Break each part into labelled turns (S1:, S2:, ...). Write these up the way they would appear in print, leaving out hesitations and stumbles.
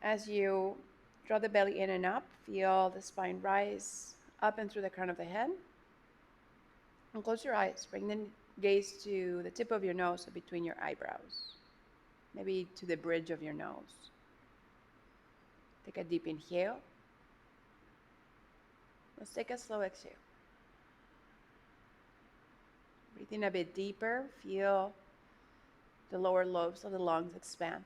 S1: As you draw the belly in and up, feel the spine rise up and through the crown of the head. And close your eyes. Bring the gaze to the tip of your nose, so between your eyebrows, maybe to the bridge of your nose. Take a deep inhale. Let's take a slow exhale. Breathe in a bit deeper. Feel the lower lobes of the lungs expand.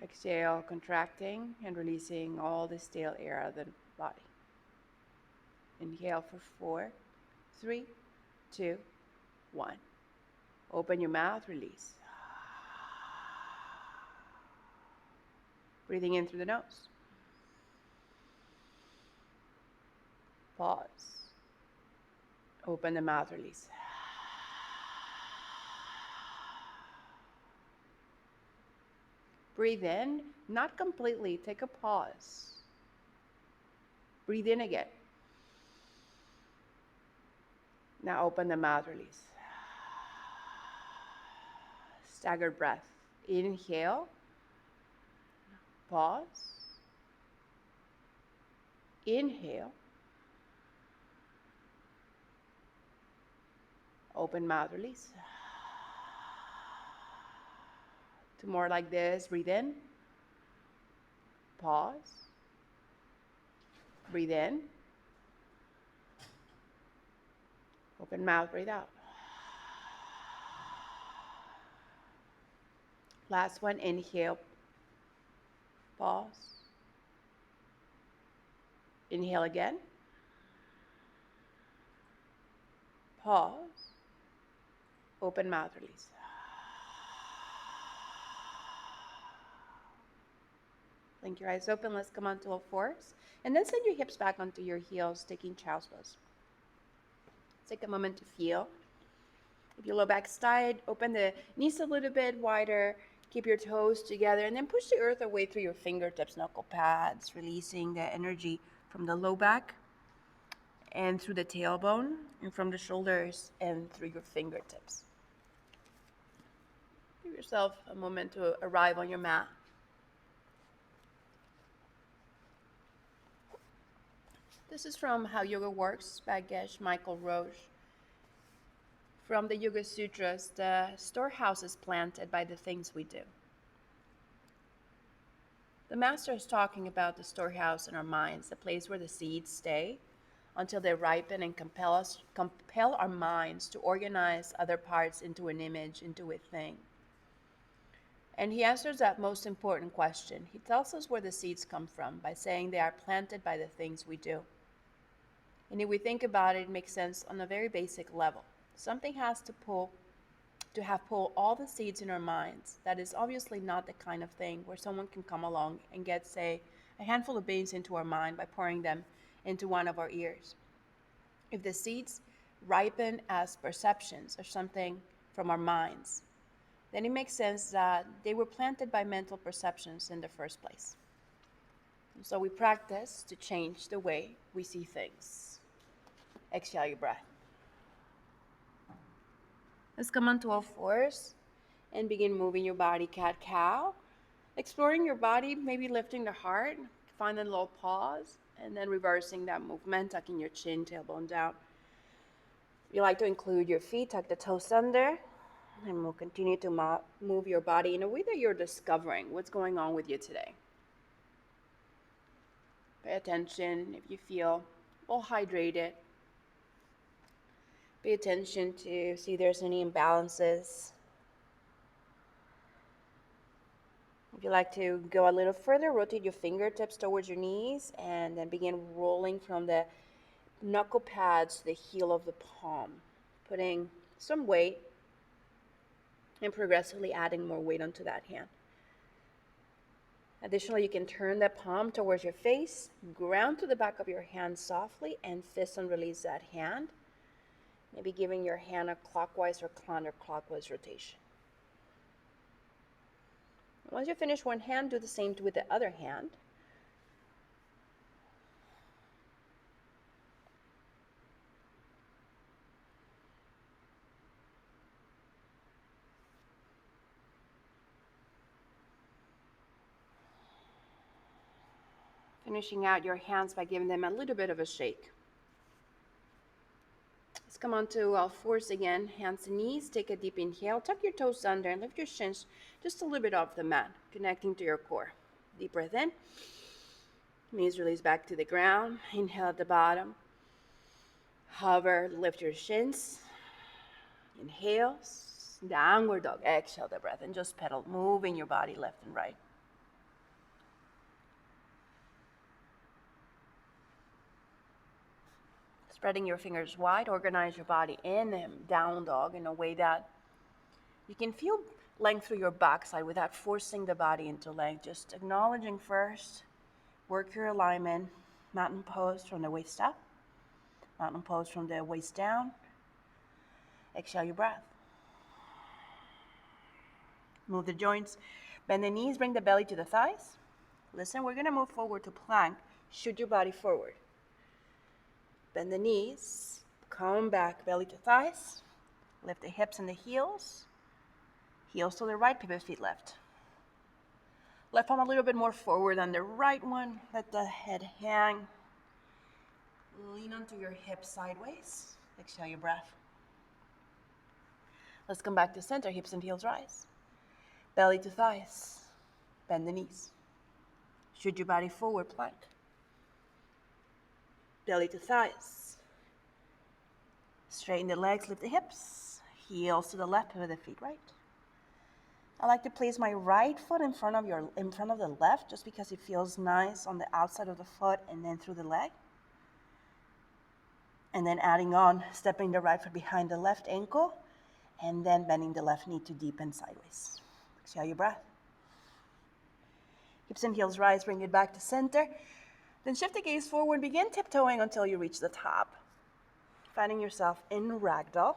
S1: Exhale, contracting and releasing all the stale air out of the body. Inhale for 4, 3, 2, 1. Open your mouth, release. Breathing in through the nose. Pause. Open the mouth, release. Breathe in, not completely. Take a pause. Breathe in again. Now open the mouth, release. Staggered breath. Inhale. Pause. Inhale. Open mouth, release. Two more like this. Breathe in. Pause. Breathe in. Open mouth, breathe out. Last one, inhale. Pause. Inhale again. Pause. Open mouth, release. Blink your eyes open. Let's come onto all fours. And then send your hips back onto your heels, taking child's pose. Take a moment to feel. If your low back's tight, open the knees a little bit wider. Keep your toes together. And then push the earth away through your fingertips, knuckle pads, releasing the energy from the low back and through the tailbone and from the shoulders and through your fingertips. Give yourself a moment to arrive on your mat. This is from How Yoga Works by Geshe Michael Roche. From the Yoga Sutras, the storehouse is planted by the things we do. The master is talking about the storehouse in our minds, the place where the seeds stay until they ripen and compel our minds to organize other parts into an image, into a thing. And he answers that most important question. He tells us where the seeds come from by saying they are planted by the things we do. And if we think about it, it makes sense on a very basic level. Something has to have pulled all the seeds in our minds. That is obviously not the kind of thing where someone can come along and get, say, a handful of beans into our mind by pouring them into one of our ears. If the seeds ripen as perceptions or something from our minds, then it makes sense that they were planted by mental perceptions in the first place. So we practice to change the way we see things. Exhale your breath. Let's come onto all fours and begin moving your body cat-cow. Exploring your body, maybe lifting the heart, find a little pause, and then reversing that movement, tucking your chin, tailbone down. You like to include your feet, tuck the toes under, and we'll continue to move your body in a way that you're discovering what's going on with you today. Pay attention if you feel well hydrated. Pay attention to see if there's any imbalances. If you like to go a little further, rotate your fingertips towards your knees and then begin rolling from the knuckle pads to the heel of the palm, putting some weight and progressively adding more weight onto that hand. Additionally, you can turn the palm towards your face, ground to the back of your hand softly, and fist and release that hand, maybe giving your hand a clockwise or counterclockwise rotation. Once you finish one hand, do the same with the other hand. Finishing out your hands by giving them a little bit of a shake. Let's come on to all fours again, hands and knees. Take a deep inhale, tuck your toes under and lift your shins just a little bit off the mat, connecting to your core. Deep breath in. Knees release back to the ground. Inhale at the bottom. Hover, lift your shins. Inhale, downward dog. Exhale the breath and just pedal, moving your body left and right. Spreading your fingers wide, organize your body in down dog in a way that you can feel length through your backside without forcing the body into length. Just acknowledging first, work your alignment, mountain pose from the waist up, mountain pose from the waist down. Exhale your breath. Move the joints, bend the knees, bring the belly to the thighs. Listen, we're gonna move forward to plank. Shoot your body forward. Bend the knees, come back, belly to thighs. Lift the hips and the heels. Heels to the right, pivot feet left. Left palm a little bit more forward than the right one. Let the head hang. Lean onto your hips sideways. Exhale your breath. Let's come back to center, hips and heels rise. Belly to thighs. Bend the knees. Shoot your body forward, plank. Belly to thighs. Straighten the legs, lift the hips. Heels to the left, pivot the feet right. I like to place my right foot in front of the left just because it feels nice on the outside of the foot and then through the leg. And then adding on, stepping the right foot behind the left ankle and then bending the left knee to deepen sideways. Exhale your breath. Hips and heels rise, bring it back to center. Then shift the gaze forward, begin tiptoeing until you reach the top. Finding yourself in ragdoll.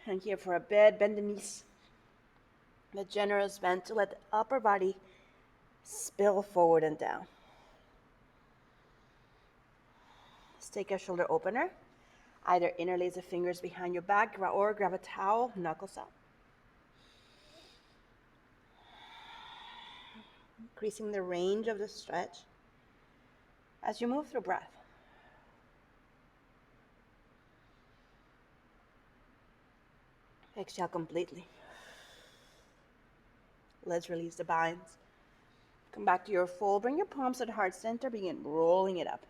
S1: And here for a bit, bend the knees. The generous bend to let the upper body spill forward and down. Let's take a shoulder opener. Either interlace the fingers behind your back or grab a towel, knuckles up. Increasing the range of the stretch as you move through breath. Exhale completely. Let's release the binds. Come back to your fold. Bring your palms to the heart center. Begin rolling it up.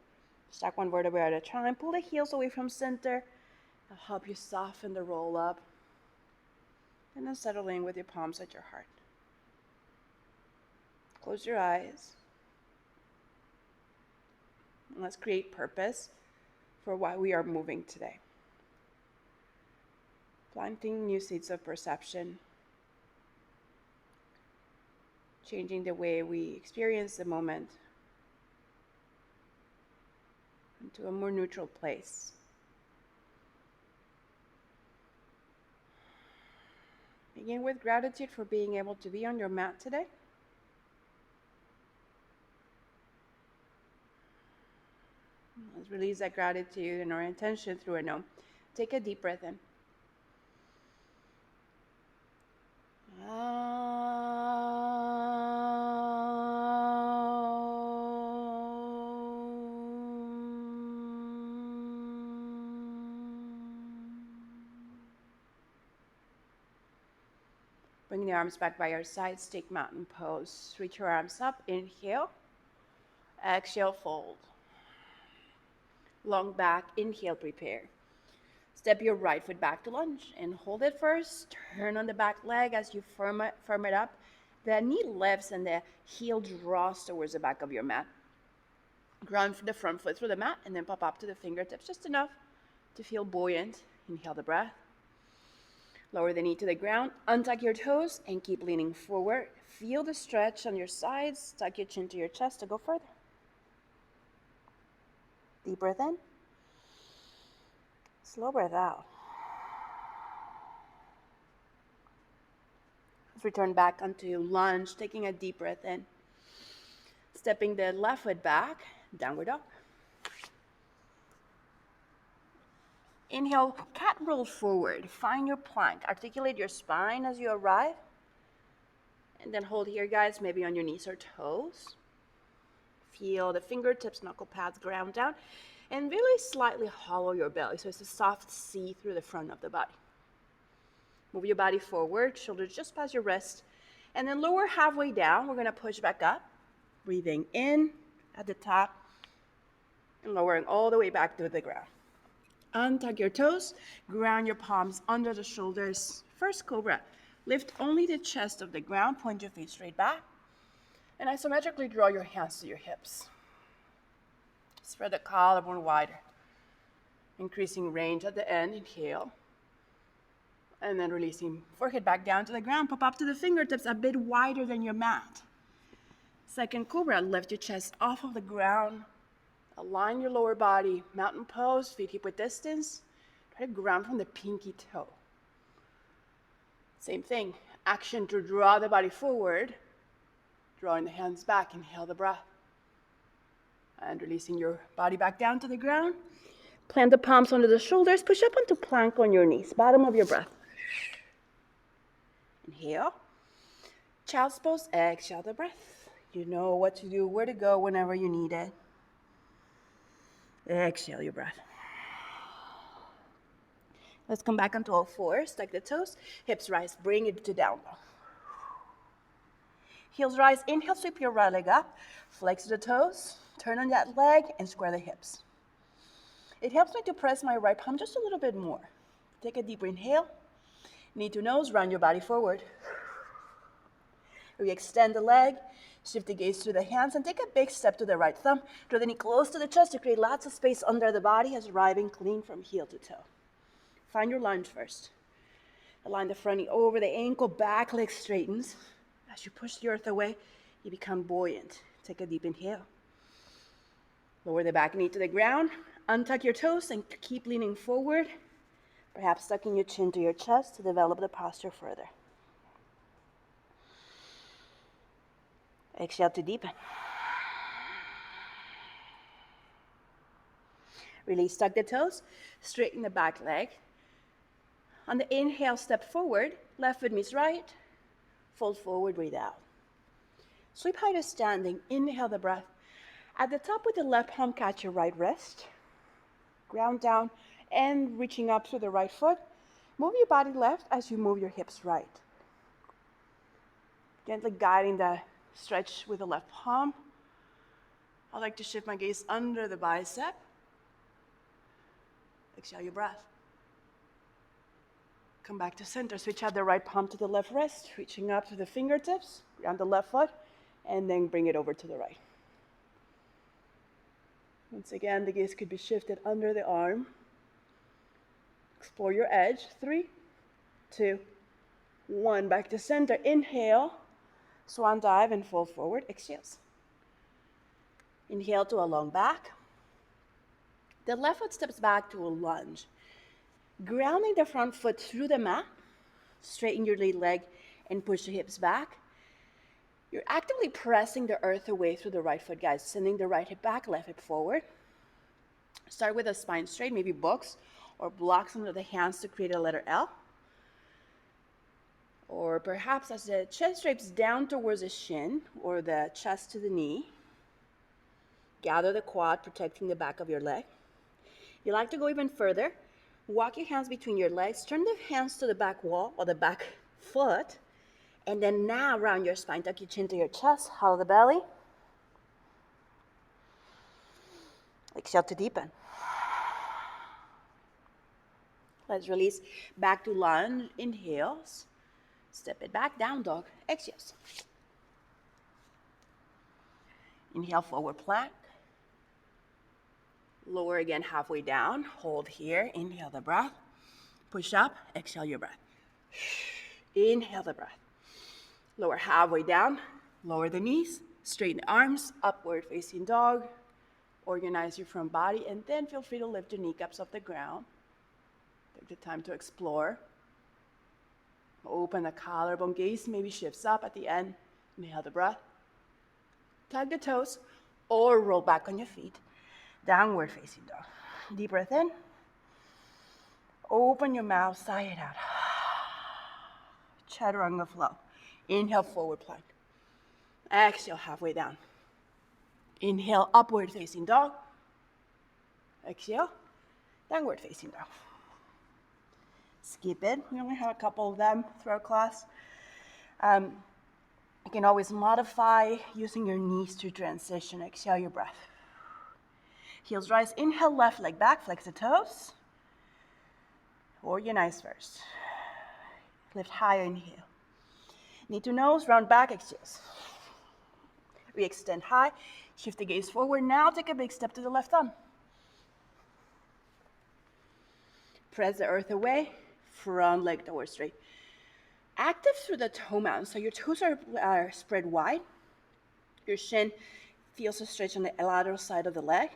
S1: Stack one vertebrae at a time. Pull the heels away from center. I'll help you soften the roll up. And then settle in with your palms at your heart. Close your eyes. And let's create purpose for why we are moving today. Planting new seeds of perception. Changing the way we experience the moment into a more neutral place. Begin with gratitude for being able to be on your mat today. Let's release that gratitude and our intention through a no. Take a deep breath in. Bring the arms back by your sides. Take mountain pose. Reach your arms up. Inhale. Exhale, fold. Long back. Inhale, prepare. Step your right foot back to lunge and hold it first. Turn on the back leg as you firm it up. The knee lifts and the heel draws towards the back of your mat. Ground the front foot through the mat and then pop up to the fingertips just enough to feel buoyant. Inhale the breath. Lower the knee to the ground. Untuck your toes and keep leaning forward. Feel the stretch on your sides. Tuck your chin to your chest to go further. Deep breath in. Slow breath out. Let's return back onto lunge, taking a deep breath in. Stepping the left foot back, downward dog. Inhale, cat roll forward. Find your plank. Articulate your spine as you arrive. And then hold here, guys, maybe on your knees or toes. Feel the fingertips, knuckle pads ground down, and really slightly hollow your belly so it's a soft C through the front of the body. Move your body forward, shoulders just past your wrist, and then lower halfway down. We're going to push back up, breathing in at the top, and lowering all the way back to the ground. Untuck your toes, ground your palms under the shoulders. First cobra, lift only the chest of the ground, point your feet straight back, and isometrically draw your hands to your hips. Spread the collarbone wider, increasing range at the end. Inhale, and then releasing forehead back down to the ground. Pop up to the fingertips a bit wider than your mat. Second cobra, lift your chest off of the ground. Align your lower body, mountain pose, feet hip width distance. Try to ground from the pinky toe. Same thing, action to draw the body forward, drawing the hands back. Inhale the breath. And releasing your body back down to the ground. Plant the palms under the shoulders, push up onto plank on your knees, bottom of your breath. Inhale, child's pose, exhale the breath. You know what to do, where to go whenever you need it. Exhale your breath. Let's come back onto all fours, tuck the toes, hips rise, bring it to down dog. Heels rise, inhale, sweep your right leg up, flex the toes, turn on that leg, and square the hips. It helps me to press my right palm just a little bit more. Take a deeper inhale, knee to nose, round your body forward. Re-extend the leg, shift the gaze to the hands, and take a big step to the right thumb. Draw the knee close to the chest to create lots of space under the body as arriving clean from heel to toe. Find your lunge first. Align the front knee over the ankle, back leg straightens. As you push the earth away, you become buoyant. Take a deep inhale. Lower the back knee to the ground, untuck your toes, and keep leaning forward, perhaps tucking your chin to your chest to develop the posture further. Exhale to deepen. Release, tuck the toes, straighten the back leg. On the inhale, step forward, left foot meets right, fold forward, breathe out. Sweep high to standing, inhale the breath. At the top with the left palm, catch your right wrist. Ground down and reaching up through the right foot. Move your body left as you move your hips right. Gently guiding the stretch with the left palm. I like to shift my gaze under the bicep. Exhale your breath. Come back to center. Switch out the right palm to the left wrist, reaching up to the fingertips, ground the left foot, and then bring it over to the right. Once again, the gaze could be shifted under the arm. Explore your edge. 3, 2, 1. Back to center. Inhale, swan dive and fold forward. Exhales. Inhale to a long back. The left foot steps back to a lunge. Grounding the front foot through the mat, straighten your lead leg and push the hips back. You're actively pressing the earth away through the right foot, guys, sending the right hip back, left hip forward. Start with the spine straight, maybe books or blocks under the hands to create a letter L. Or perhaps as the chest drapes down towards the shin or the chest to the knee, gather the quad, protecting the back of your leg. You like to go even further. Walk your hands between your legs, turn the hands to the back wall or the back foot, and then now round your spine, tuck your chin to your chest, hollow the belly. Exhale to deepen. Let's release back to lunge, inhales. Step it back, down dog, exhales. Inhale, forward plank. Lower again, halfway down. Hold here. Inhale the breath. Push up. Exhale your breath. Inhale the breath. Lower halfway down. Lower the knees. Straighten the arms. Upward facing dog. Organize your front body. And then feel free to lift your kneecaps off the ground. Take the time to explore. Open the collarbone, gaze maybe shifts up at the end. Inhale the breath. Tug the toes or roll back on your feet. Downward facing dog. Deep breath in. Open your mouth, sigh it out. Chaturanga flow. Inhale, forward plank. Exhale, halfway down. Inhale, upward facing dog. Exhale, downward facing dog. Skip it. We only have a couple of them throughout class. You can always modify using your knees to transition. Exhale your breath. Heels rise. Inhale, left leg back. Flex the toes. Organize first. Lift higher, inhale. Knee to nose, round back, exhales. Re-extend high. Shift the gaze forward. Now take a big step to the left thumb. Press the earth away. Front leg towards straight. Active through the toe mound. So your toes are spread wide. Your shin feels a stretch on the lateral side of the leg.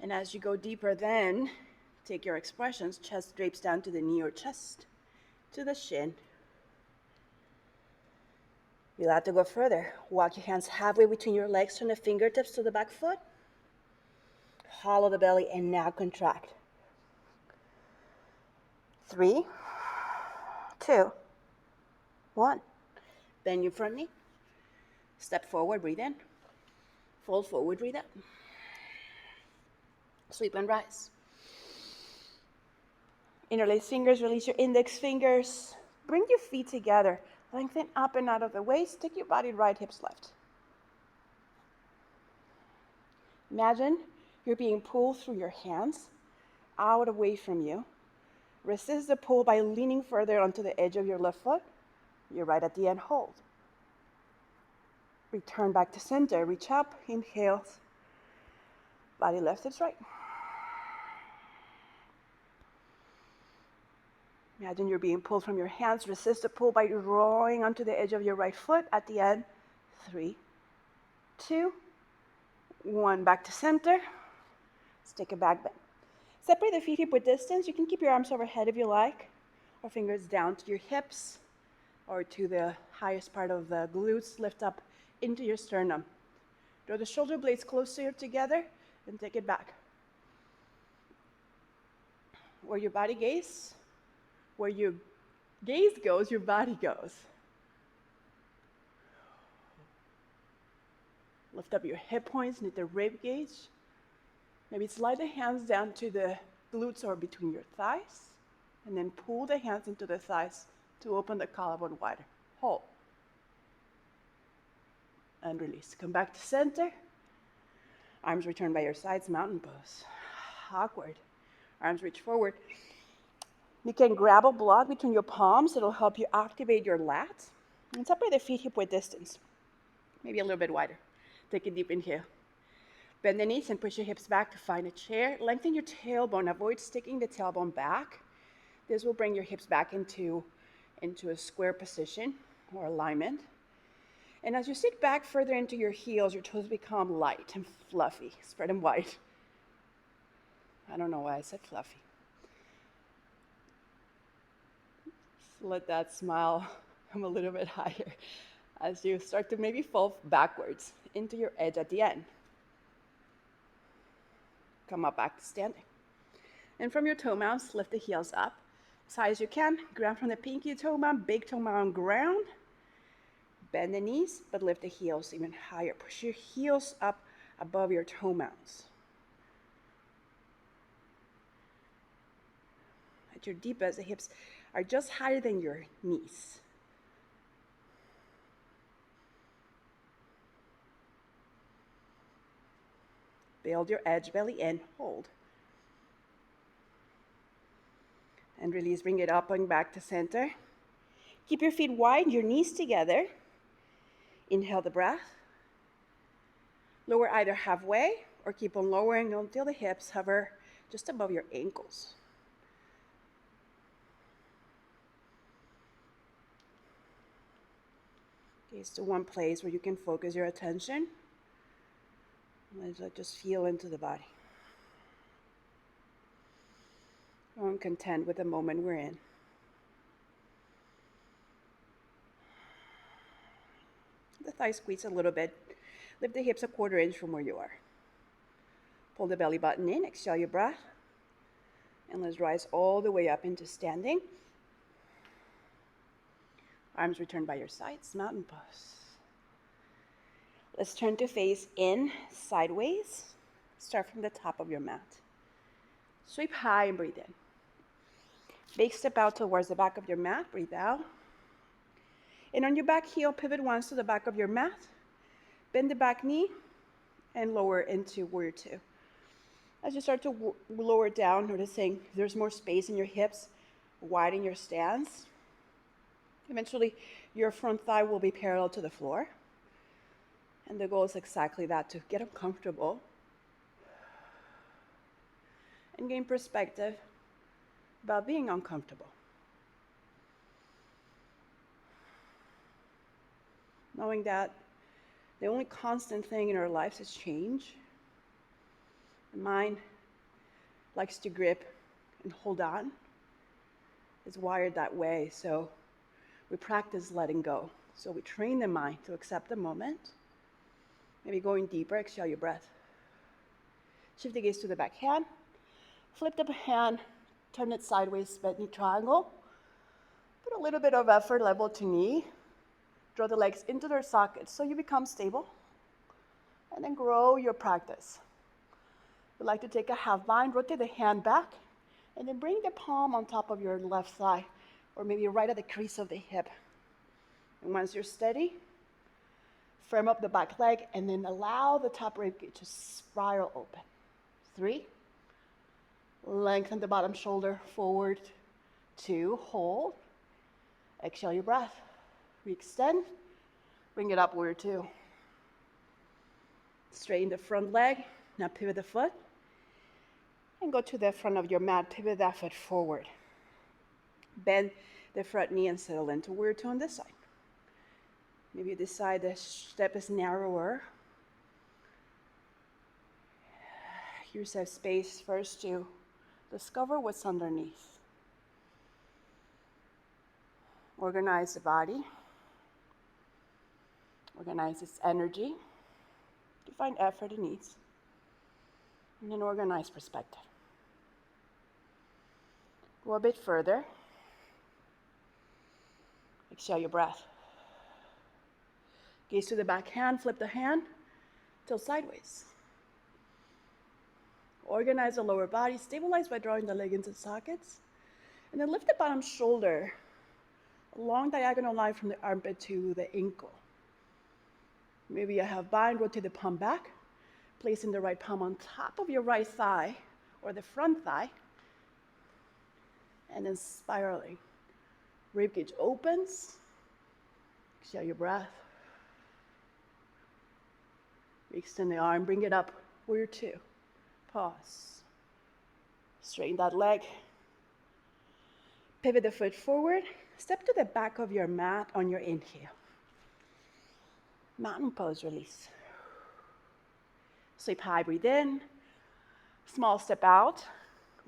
S1: And as you go deeper, then take your expressions. Chest drapes down to the knee or chest, to the shin. You'll have to go further. Walk your hands halfway between your legs from the fingertips to the back foot. Hollow the belly and now contract. 3, 2, 1. Bend your front knee. Step forward, breathe in. Fold forward, breathe out. Sweep and rise. Interlace fingers, release your index fingers. Bring your feet together. Lengthen up and out of the waist. Take your body right, hips left. Imagine you're being pulled through your hands, out away from you. Resist the pull by leaning further onto the edge of your left foot. Your right at the end, hold. Return back to center. Reach up, inhale. Body left, hips right. Imagine you're being pulled from your hands. Resist the pull by drawing onto the edge of your right foot at the end. 3, 2, 1. Back to center. Let's take a back bend. Separate the feet hip width distance. You can keep your arms overhead if you like, or fingers down to your hips, or to the highest part of the glutes. Lift up into your sternum. Draw the shoulder blades closer together and take it back. Where your body gaze, where your gaze goes, your body goes. Lift up your hip points, knit the rib cage. Maybe slide the hands down to the glutes or between your thighs, and then pull the hands into the thighs to open the collarbone wider. Hold. And release. Come back to center. Arms return by your sides, mountain pose. Awkward. Arms reach forward. You can grab a block between your palms. It'll help you activate your lats. And separate the feet hip width distance. Maybe a little bit wider. Take a deep inhale. Bend the knees and push your hips back to find a chair. Lengthen your tailbone. Avoid sticking the tailbone back. This will bring your hips back into a square position or alignment. And as you sit back further into your heels, your toes become light and fluffy. Spread them wide. I don't know why I said fluffy. So let that smile come a little bit higher as you start to maybe fall backwards into your edge at the end. Come up back to standing. And from your toe mounts, lift the heels up as high as you can. Ground from the pinky toe mount, big toe mount ground. Bend the knees, but lift the heels even higher. Push your heels up above your toe mounts. At your deepest, the hips are just higher than your knees. Build your edge, belly in, hold. And release, bring it up and back to center. Keep your feet wide, your knees together. Inhale the breath. Lower either halfway or keep on lowering until the hips hover just above your ankles. Gaze to one place where you can focus your attention. Let's just feel into the body. I'm content with the moment we're in. The thighs squeeze a little bit. Lift the hips a quarter inch from where you are. Pull the belly button in, exhale your breath. And let's rise all the way up into standing. Arms return by your sides, mountain pose. Let's turn to face in, sideways. Start from the top of your mat. Sweep high and breathe in. Big step out towards the back of your mat, breathe out. And on your back heel, pivot once to the back of your mat. Bend the back knee and lower into warrior two. As you start to lower down, noticing if there's more space in your hips, widen your stance. Eventually, your front thigh will be parallel to the floor. And the goal is exactly that, to get uncomfortable and gain perspective about being uncomfortable. Knowing that the only constant thing in our lives is change. The mind likes to grip and hold on. It's wired that way, so we practice letting go. So we train the mind to accept the moment. Maybe going deeper, exhale your breath. Shift the gaze to the back hand. Flip the hand, turn it sideways, bend knee triangle. Put a little bit of effort, level to knee. Draw the legs into their sockets so you become stable. And then grow your practice. If you like to take a half bind, rotate the hand back, and then bring the palm on top of your left thigh, or maybe right at the crease of the hip. And once you're steady, firm up the back leg, and then allow the top ribcage to spiral open. 3. Lengthen the bottom shoulder forward. 2. Hold. Exhale your breath. Re-extend. Bring it up, warrior two. Straighten the front leg. Now pivot the foot. And go to the front of your mat. Pivot that foot forward. Bend the front knee and settle into warrior two on this side. Maybe you decide the step is narrower. Here's a space first to discover what's underneath. Organize the body. Organize its energy. Define effort and needs. And then organize perspective. Go a bit further. Exhale your breath. Gaze to the back hand, flip the hand, tilt sideways. Organize the lower body, stabilize by drawing the leg into the sockets. And then lift the bottom shoulder, a long diagonal line from the armpit to the ankle. Maybe you have bind, rotate the palm back, placing the right palm on top of your right thigh or the front thigh, and then spiraling. Ribcage opens, exhale your breath. Extend the arm, bring it up, warrior two. Pause. Straighten that leg. Pivot the foot forward. Step to the back of your mat on your inhale. Mountain pose, release. Sweep high, breathe in. Small step out.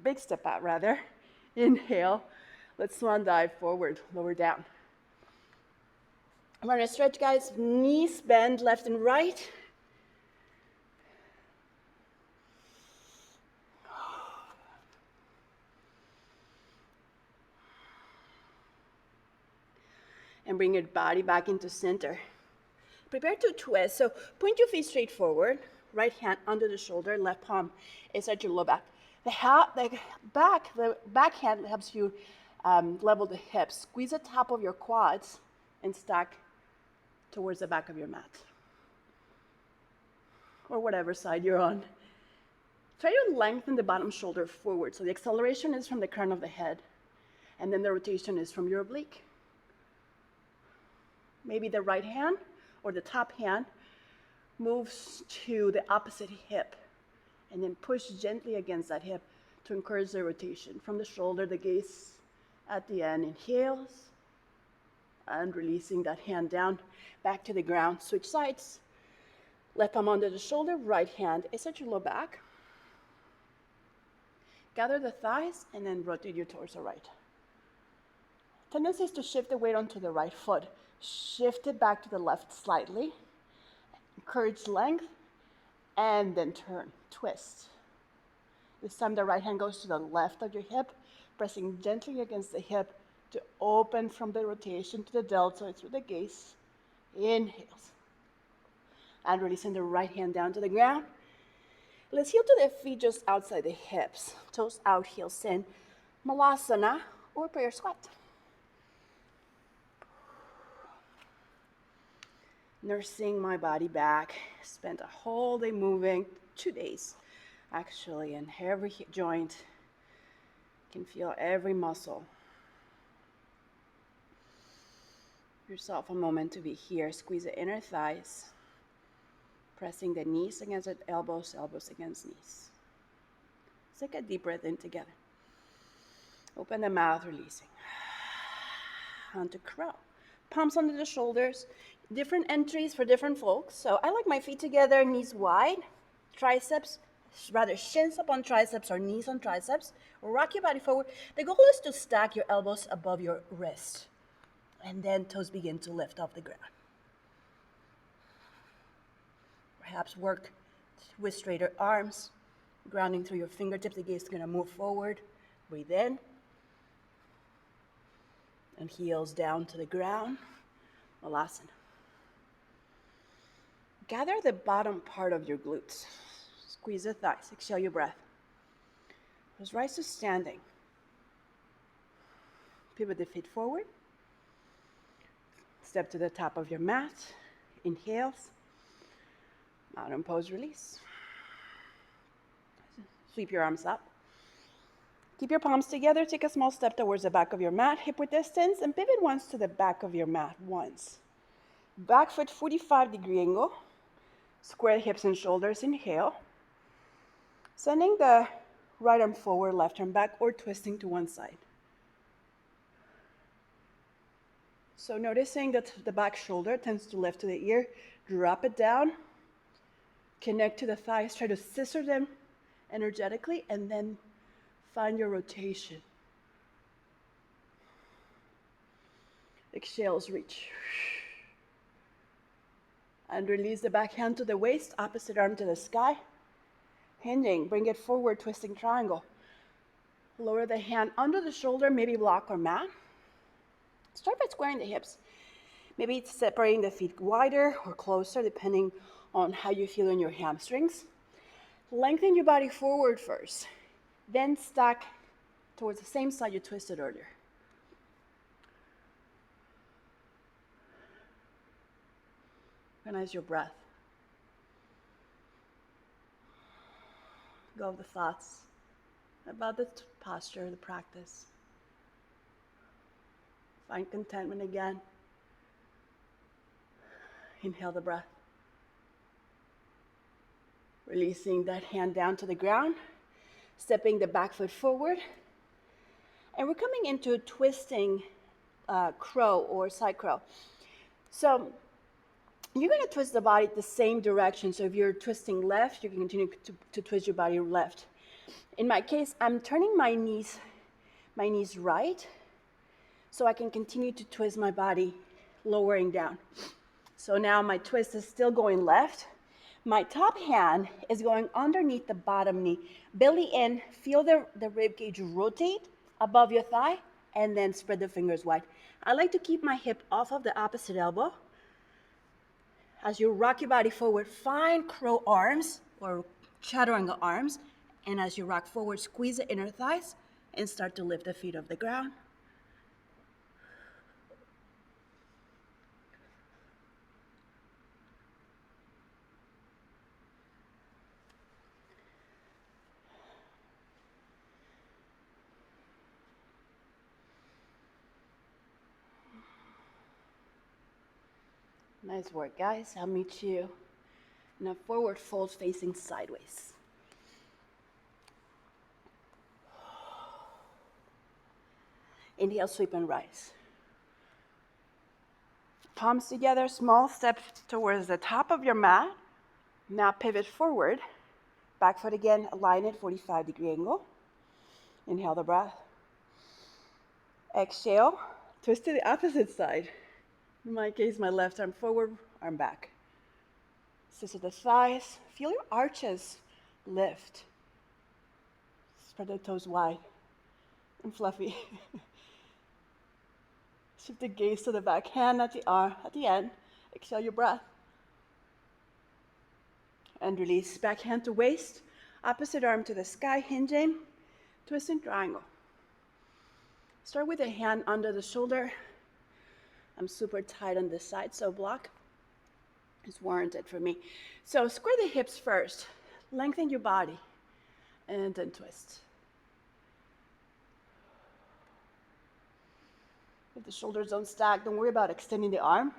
S1: Big step out, rather. Inhale. Let's swan dive forward, lower down. We're gonna stretch, guys. Knees bend left and right. And bring your body back into center. Prepare to twist. So point your feet straight forward. Right hand under the shoulder, left palm is at your low back. The back hand helps you level the hips. Squeeze the top of your quads and stack towards the back of your mat. Or whatever side you're on. Try to lengthen the bottom shoulder forward. So the acceleration is from the crown of the head. And then the rotation is from your oblique. Maybe the right hand or the top hand moves to the opposite hip and then push gently against that hip to encourage the rotation. From the shoulder, the gaze at the end inhales and releasing that hand down back to the ground. Switch sides. Left palm under the shoulder, right hand is at your low back. Gather the thighs and then rotate your torso right. Tendency is to shift the weight onto the right foot. Shift it back to the left slightly. Encourage length, and then turn, twist. This time the right hand goes to the left of your hip, pressing gently against the hip to open from the rotation to the deltoid through the gaze. Inhales. And releasing the right hand down to the ground. Let's heel to the feet just outside the hips. Toes out, heels in. Malasana or prayer squat. Nursing my body back. Spent a whole day moving, 2 days actually, and every joint. Can feel every muscle. Give yourself a moment to be here. Squeeze the inner thighs. Pressing the knees against the elbows, elbows against knees. Let's take a deep breath in together. Open the mouth, releasing. Onto crow. Palms under the shoulders. Different entries for different folks. So I like my feet together, knees wide, triceps, rather shins up on triceps or knees on triceps. Rock your body forward. The goal is to stack your elbows above your wrist. And then toes begin to lift off the ground. Perhaps work with straighter arms, grounding through your fingertips. The gaze is going to move forward. Breathe in. And heels down to the ground. Malasana. Gather the bottom part of your glutes. Squeeze the thighs. Exhale your breath. Just rise to standing. Pivot the feet forward. Step to the top of your mat. Inhales. Mountain pose, release. Sweep your arms up. Keep your palms together. Take a small step towards the back of your mat, hip width distance, and pivot once to the back of your mat, once. Back foot 45-degree angle. Square hips and shoulders, inhale. Sending the right arm forward, left arm back, or twisting to one side. So noticing that the back shoulder tends to lift to the ear, drop it down, connect to the thighs, try to scissor them energetically, and then find your rotation. Exhales, reach. And release the back hand to the waist, opposite arm to the sky. Hinging, bring it forward, twisting triangle. Lower the hand under the shoulder, maybe block or mat. Start by squaring the hips. Maybe separating the feet wider or closer, depending on how you feel in your hamstrings. Lengthen your body forward first, then stack towards the same side you twisted earlier. Recognize your breath. Go with the thoughts about the posture, the practice. Find contentment again. Inhale the breath. Releasing that hand down to the ground. Stepping the back foot forward. And we're coming into a twisting crow or side crow. So you're going to twist the body the same direction. So if you're twisting left, you can continue to twist your body left. In my case, I'm turning my knees right, so I can continue to twist my body, lowering down. So now my twist is still going left. My top hand is going underneath the bottom knee. Belly in, feel the rib cage rotate above your thigh, and then spread the fingers wide. I like to keep my hip off of the opposite elbow. As you rock your body forward, find crow arms or chaturanga arms. And as you rock forward, squeeze the inner thighs and start to lift the feet off the ground. Nice work, guys. I'll meet you in a forward fold facing sideways. Inhale, sweep and rise. Palms together, small step towards the top of your mat. Now pivot forward. Back foot again, align it, 45-degree angle. Inhale the breath. Exhale, twist to the opposite side. In my case, my left arm forward, arm back. Scissor the thighs. Feel your arches lift. Spread the toes wide and fluffy. Shift the gaze to the back hand at the arm, at the end. Exhale your breath. And release. Back hand to waist. Opposite arm to the sky, hinging. Twist in triangle. Start with a hand under the shoulder. I'm super tight on this side, so block is warranted for me. So square the hips first. Lengthen your body. And then twist. If the shoulders don't stack, don't worry about extending the arm.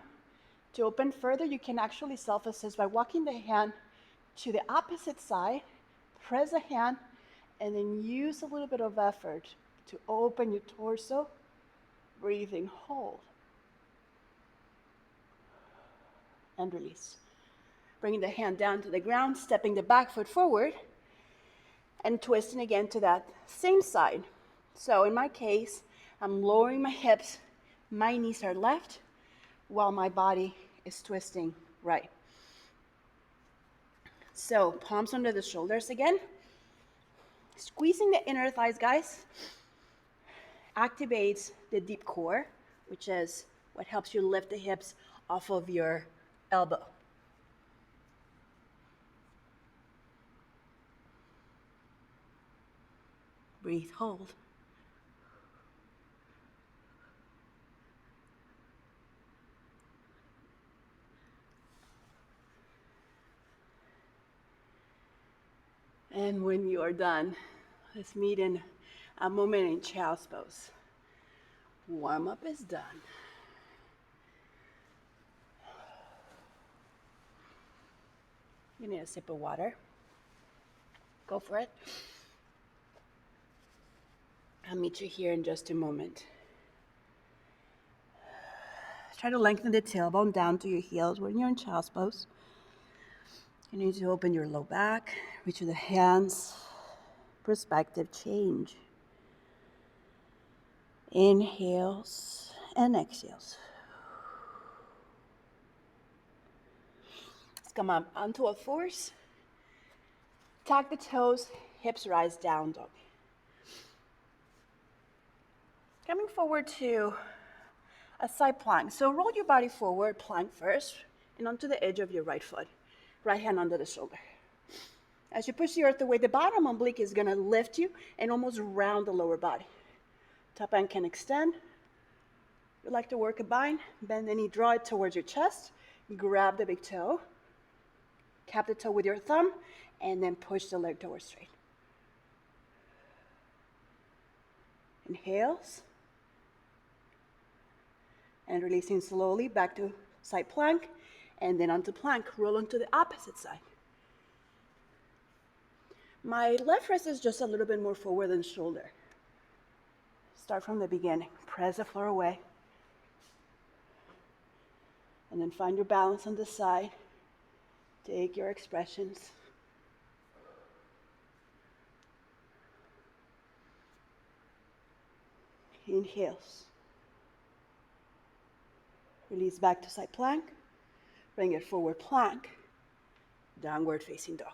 S1: To open further, you can actually self-assist by walking the hand to the opposite side, press the hand, and then use a little bit of effort to open your torso. Breathing, hold. And release. Bringing the hand down to the ground, stepping the back foot forward, and twisting again to that same side. So in my case, I'm lowering my hips, my knees are left, while my body is twisting right. So palms under the shoulders again. Squeezing the inner thighs, guys, activates the deep core, which is what helps you lift the hips off of your elbow. Breathe, hold. And when you are done, let's meet in a moment in child's pose. Warm up is done. You need a sip of water. Go for it. I'll meet you here in just a moment. Try to lengthen the tailbone down to your heels when you're in child's pose. You need to open your low back, reach with the hands, perspective change. Inhales and exhales. Let's come up onto a force. Tuck the toes, hips rise, down dog. Coming forward to a side plank. So roll your body forward, plank first, and onto the edge of your right foot. Right hand under the shoulder. As you push the earth away, the bottom oblique is gonna lift you and almost round the lower body. Top end can extend. You like to work a bind, bend the knee, draw it towards your chest, grab the big toe, cap the toe with your thumb, and then push the leg towards straight. Inhales. And releasing slowly back to side plank, and then onto plank, roll onto the opposite side. My left wrist is just a little bit more forward than shoulder. Start from the beginning, press the floor away, and then find your balance on the side. Take your expressions. Inhales. Release back to side plank. Bring it forward plank. Downward facing dog.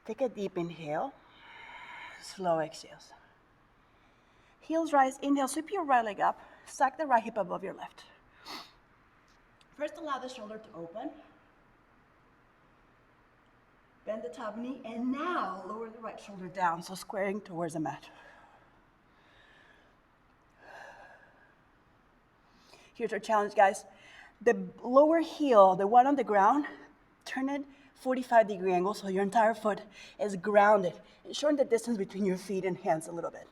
S1: Take a deep inhale. Slow exhales. Heels rise, inhale, sweep your right leg up. Stack the right hip above your left. First, allow the shoulder to open. Bend the top knee, and now lower the right shoulder down, so squaring towards the mat. Here's our challenge, guys. The lower heel, the one on the ground, turn it 45-degree angle so your entire foot is grounded. And shorten the distance between your feet and hands a little bit.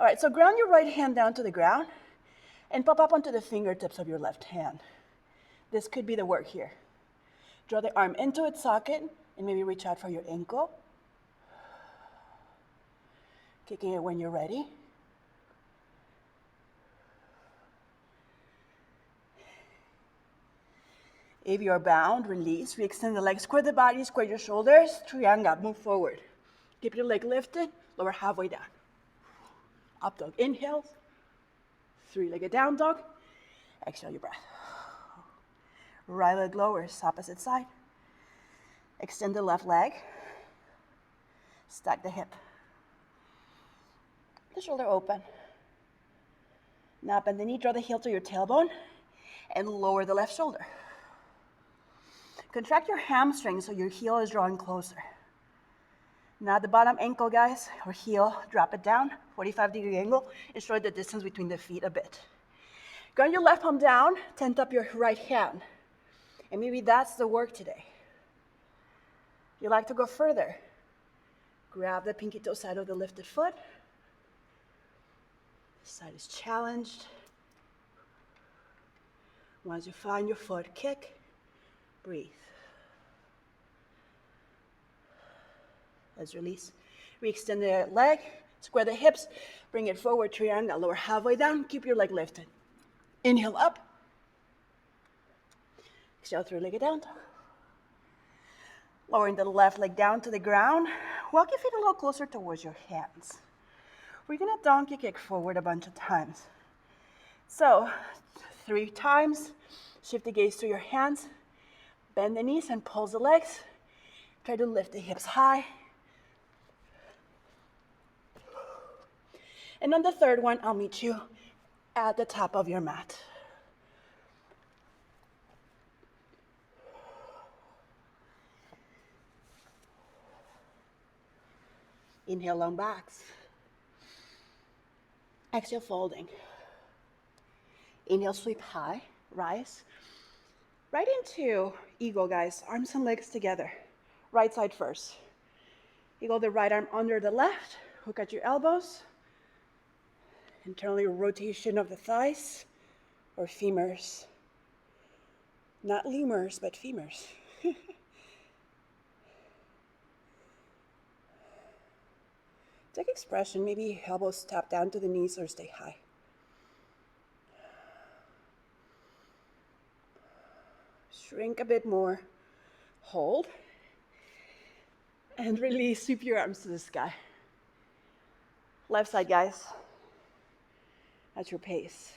S1: All right, so ground your right hand down to the ground and pop up onto the fingertips of your left hand. This could be the work here. Draw the arm into its socket and maybe reach out for your ankle. Kicking it when you're ready. If you're bound, release, re-extend the legs, square the body, square your shoulders, triangle, move forward. Keep your leg lifted, lower halfway down. Up dog, inhale, three-legged down dog, exhale your breath. Right leg lowers, opposite side. Extend the left leg, stack the hip. The shoulder open, Now bend the knee, draw the heel to your tailbone, and lower the left shoulder. Contract your hamstring so your heel is drawing closer. Now the bottom ankle, guys, or heel, drop it down, 45-degree angle, and shorten the distance between the feet a bit. Ground your left palm down, tent up your right hand. And maybe that's the work today. If you like to go further, grab the pinky toe side of the lifted foot. This side is challenged. Once you find your foot, kick, breathe. Let's release. Re-extend the leg, square the hips, bring it forward, triangle, lower halfway down, keep your leg lifted. Inhale up. Exhale, three-legged down dog. Lowering the left leg down to the ground. Walk your feet a little closer towards your hands. We're gonna donkey kick forward a bunch of times. So, 3 times, shift the gaze to your hands, bend the knees and pulse the legs. Try to lift the hips high. And on the third one, I'll meet you at the top of your mat. Inhale, long backs. Exhale, folding. Inhale, sweep high, rise. Right into eagle, guys. Arms and legs together. Right side first. Eagle the right arm under the left. Hook at your elbows. Internally rotation of the thighs or femurs. Not lemurs, but femurs. Take expression, maybe elbows tap down to the knees or stay high. Shrink a bit more. Hold. And release, sweep your arms to the sky. Left side, guys. At your pace.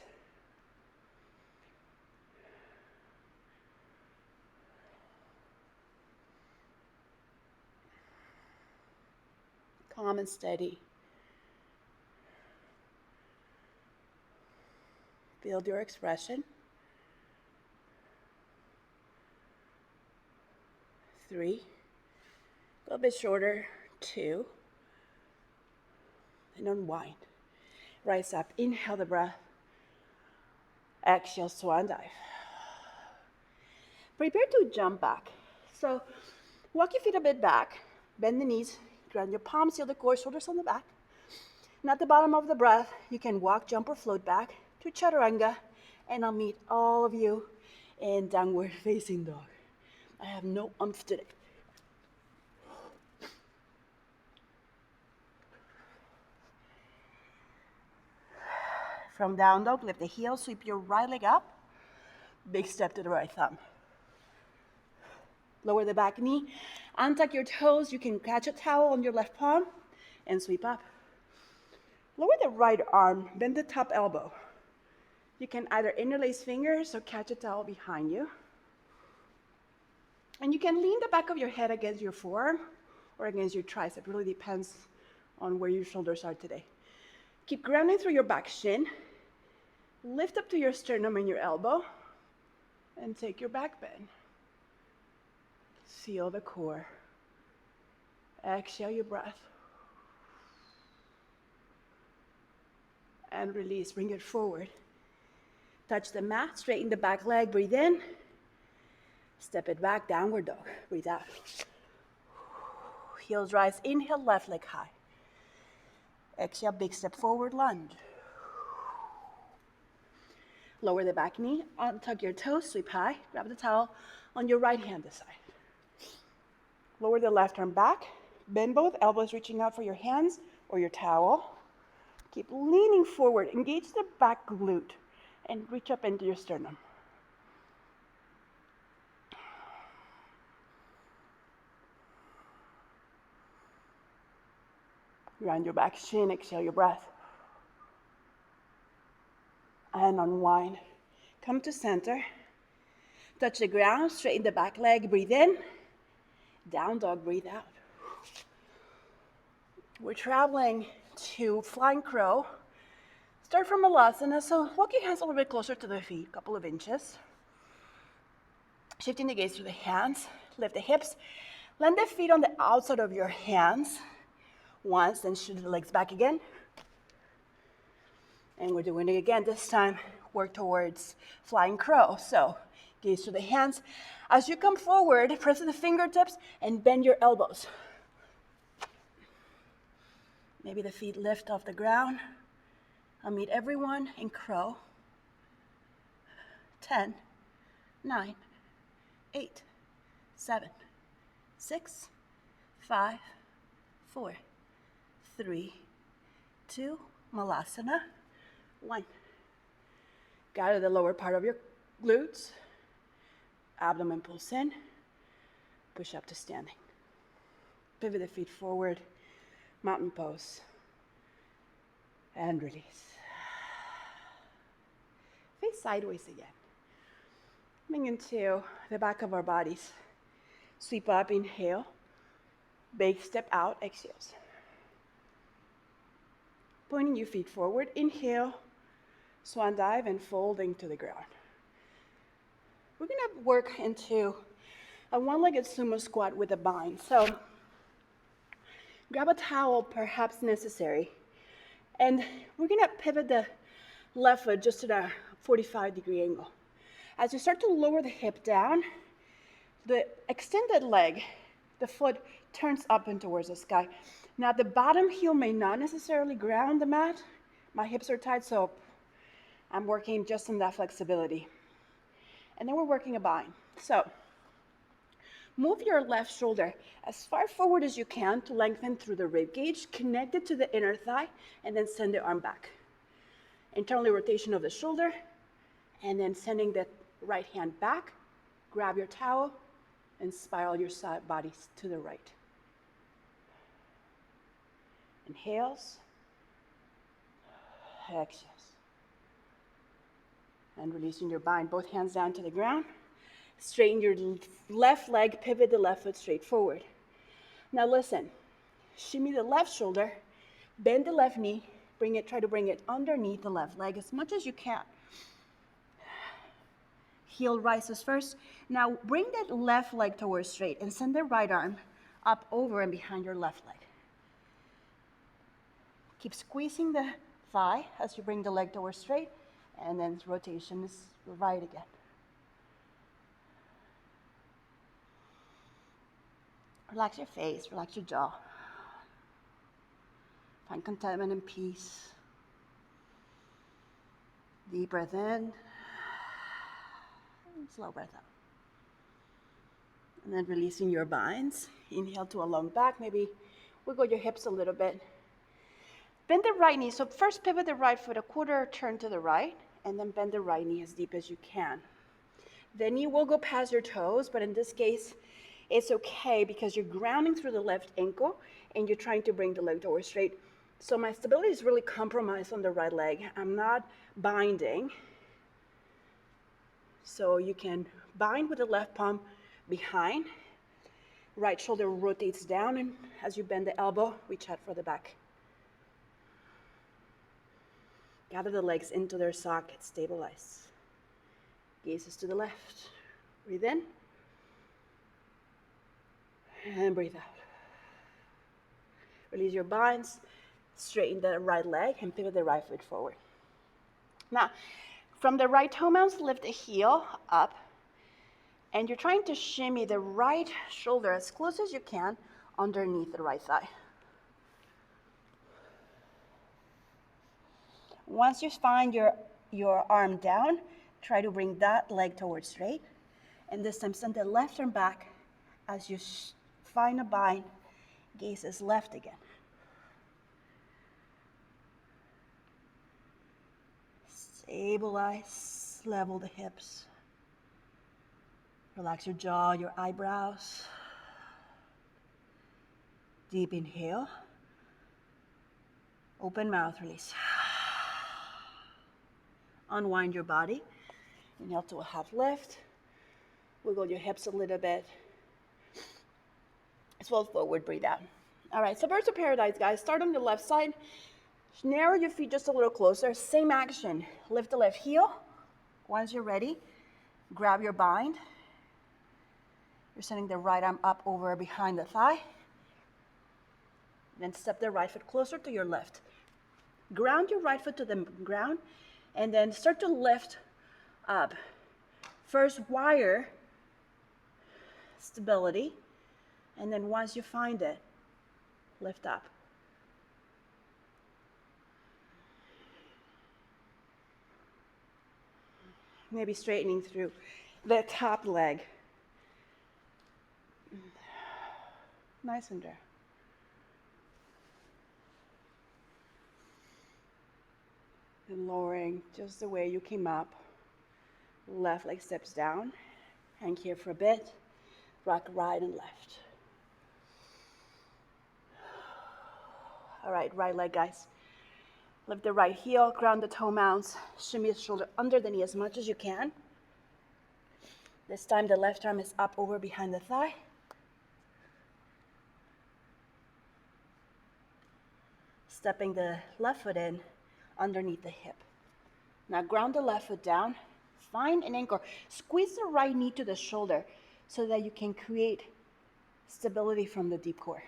S1: Calm and steady. Build your expression. 3. A little bit shorter. 2. And unwind. Rise up. Inhale the breath. Exhale, swan dive. Prepare to jump back. So walk your feet a bit back. Bend the knees. Ground your palms, seal the core, shoulders on the back. And at the bottom of the breath, you can walk, jump, or float back to chaturanga. And I'll meet all of you in downward facing dog. I have no umph today. From down dog, lift the heel, sweep your right leg up. Big step to the right thumb. Lower the back knee, untuck your toes. You can catch a towel on your left palm and sweep up. Lower the right arm, bend the top elbow. You can either interlace fingers or catch a towel behind you. And you can lean the back of your head against your forearm or against your tricep. It really depends on where your shoulders are today. Keep grounding through your back shin. Lift up to your sternum and your elbow and take your back bend. Seal the core. Exhale your breath. And release, bring it forward. Touch the mat, straighten the back leg, breathe in. Step it back, downward dog, breathe out. Heels rise, inhale, left leg high. Exhale, big step forward, lunge. Lower the back knee, untuck your toes, sweep high, grab the towel on your right hand this side. Lower the left arm back, bend both elbows reaching out for your hands or your towel. Keep leaning forward, engage the back glute and reach up into your sternum. Ground your back shin, exhale your breath. And unwind. Come to center. Touch the ground, straighten the back leg, breathe in. Down dog, breathe out. We're traveling to flying crow. Start from asana, so walk your hands a little bit closer to the feet, a couple of inches. Shifting the gaze to the hands, lift the hips, land the feet on the outside of your hands once, then shoot the legs back again. And we're doing it again. This time, work towards flying crow. So, gaze to the hands. As you come forward, press the fingertips and bend your elbows. Maybe the feet lift off the ground. I'll meet everyone in crow. 10, 9, 8, 7, 6, 5, 4, 3, 2, malasana. 1. Gather the lower part of your glutes. Abdomen pulls in. Push up to standing. Pivot the feet forward. Mountain pose. And release. Face sideways again. Coming into the back of our bodies. Sweep up, inhale. Big step out, exhales. Pointing your feet forward. Inhale. Swan dive and folding to the ground. We're going to work into a one-legged sumo squat with a bind. So grab a towel, perhaps necessary, and we're going to pivot the left foot just at a 45-degree angle. As you start to lower the hip down, the extended leg, the foot turns up and towards the sky. Now the bottom heel may not necessarily ground the mat. My hips are tight, so I'm working just on that flexibility. And then we're working a bind. So move your left shoulder as far forward as you can to lengthen through the rib cage, connect it to the inner thigh, and then send the arm back. Internal rotation of the shoulder, and then sending the right hand back. Grab your towel and spiral your side bodies to the right. Inhales, exhales. And releasing your bind, both hands down to the ground. Straighten your left leg, pivot the left foot straight forward. Now listen, shimmy the left shoulder, bend the left knee, try to bring it underneath the left leg as much as you can. Heel rises first. Now bring that left leg towards straight and send the right arm up over and behind your left leg. Keep squeezing the thigh as you bring the leg towards straight. And then rotation is right again. Relax your face, relax your jaw. Find contentment and peace. Deep breath in. And slow breath out. And then releasing your binds. Inhale to a long back. Maybe wiggle your hips a little bit. Bend the right knee. So first pivot the right foot a quarter turn to the right. And then bend the right knee as deep as you can. Then you will go past your toes, but in this case, it's okay because you're grounding through the left ankle and you're trying to bring the leg towards straight. So my stability is really compromised on the right leg. I'm not binding. So you can bind with the left palm behind. Right shoulder rotates down, and as you bend the elbow, reach out for the back. Gather the legs into their sockets, stabilize. Gazes to the left. Breathe in. And breathe out. Release your binds. Straighten the right leg and pivot the right foot forward. Now, from the right toe mounts, lift the heel up. And you're trying to shimmy the right shoulder as close as you can underneath the right thigh. Once you find your arm down, try to bring that leg towards straight. And this time send the left arm back as you find a bind. Gaze is left again. Stabilize, level the hips. Relax your jaw, your eyebrows. Deep inhale. Open mouth, release. Unwind your body. Inhale to a half lift. Wiggle your hips a little bit. Swell forward, breathe out. All right, so birds of paradise, guys. Start on the left side. Narrow your feet just a little closer. Same action. Lift the left heel. Once you're ready, grab your bind. You're sending the right arm up over behind the thigh. Then step the right foot closer to your left. Ground your right foot to the ground and then start to lift up. First, wire stability, and then once you find it, lift up. Maybe straightening through the top leg. Nice and there. And lowering just the way you came up. Left leg steps down. Hang here for a bit. Rock right and left. All right, right leg, guys. Lift the right heel, ground the toe mounts, shimmy the shoulder under the knee as much as you can. This time the left arm is up over behind the thigh. Stepping the left foot in underneath the hip. Now ground the left foot down, find an anchor. Squeeze the right knee to the shoulder so that you can create stability from the deep core.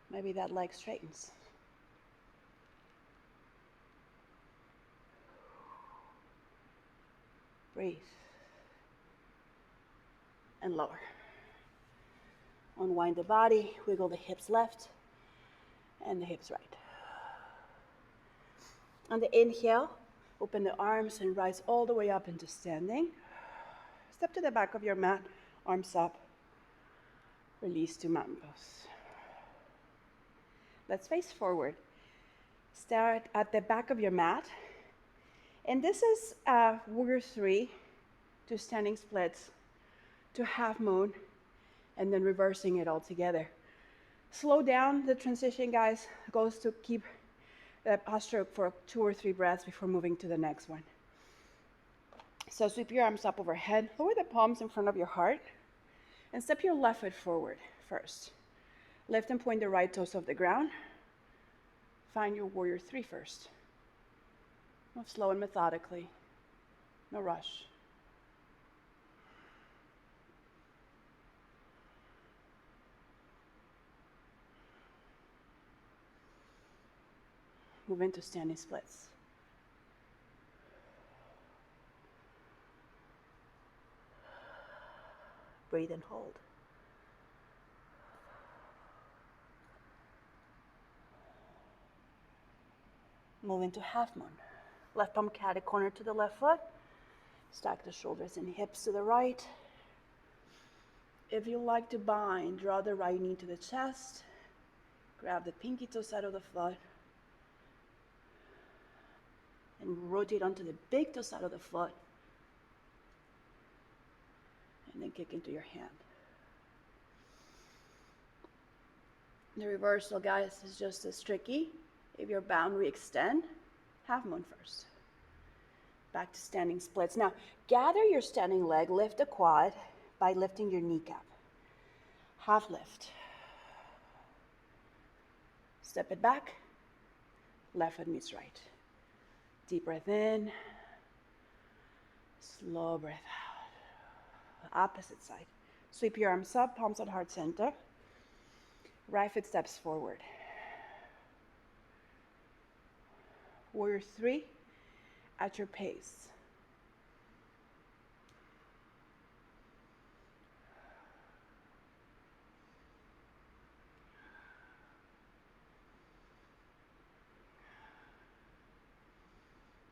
S1: Maybe that leg straightens. Breathe. And lower. Unwind the body, wiggle the hips left and the hips right. On the inhale, open the arms and rise all the way up into standing. Step to the back of your mat, arms up. Release to mountain pose. Let's face forward. Start at the back of your mat. And this is warrior 3 to standing splits to half moon and then reversing it all together. Slow down the transition, guys. Goes to keep that posture for 2 or 3 breaths before moving to the next one. So sweep your arms up overhead, lower the palms in front of your heart, and step your left foot forward first. Lift and point the right toes off the ground. Find your warrior 3 first. Move slow and methodically. No rush. Move into standing splits. Breathe and hold. Move into half moon. Left palm catty corner to the left foot. Stack the shoulders and hips to the right. If you like to bind, draw the right knee to the chest. Grab the pinky toe side of the foot. And rotate onto the big toe side of the foot. And then kick into your hand. The reversal, guys, is just as tricky. If you're bound, re-extend. Half moon first. Back to standing splits. Now, gather your standing leg, lift the quad by lifting your kneecap. Half lift. Step it back. Left foot meets right. Deep breath in. Slow breath out. Opposite side. Sweep your arms up, palms at heart center. Right foot steps forward. Warrior 3 at your pace.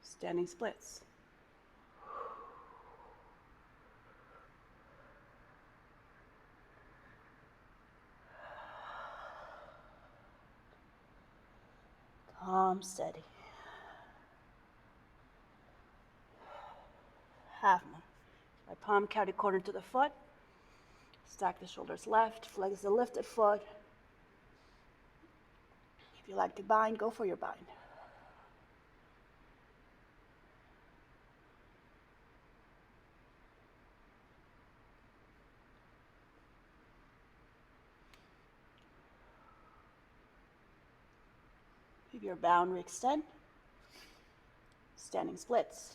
S1: Standing splits. Calm, steady. Half moon. Right palm catty corner to the foot. Stack the shoulders left. Flex the lifted foot. If you like to bind, go for your bind. your boundary extend. Standing splits.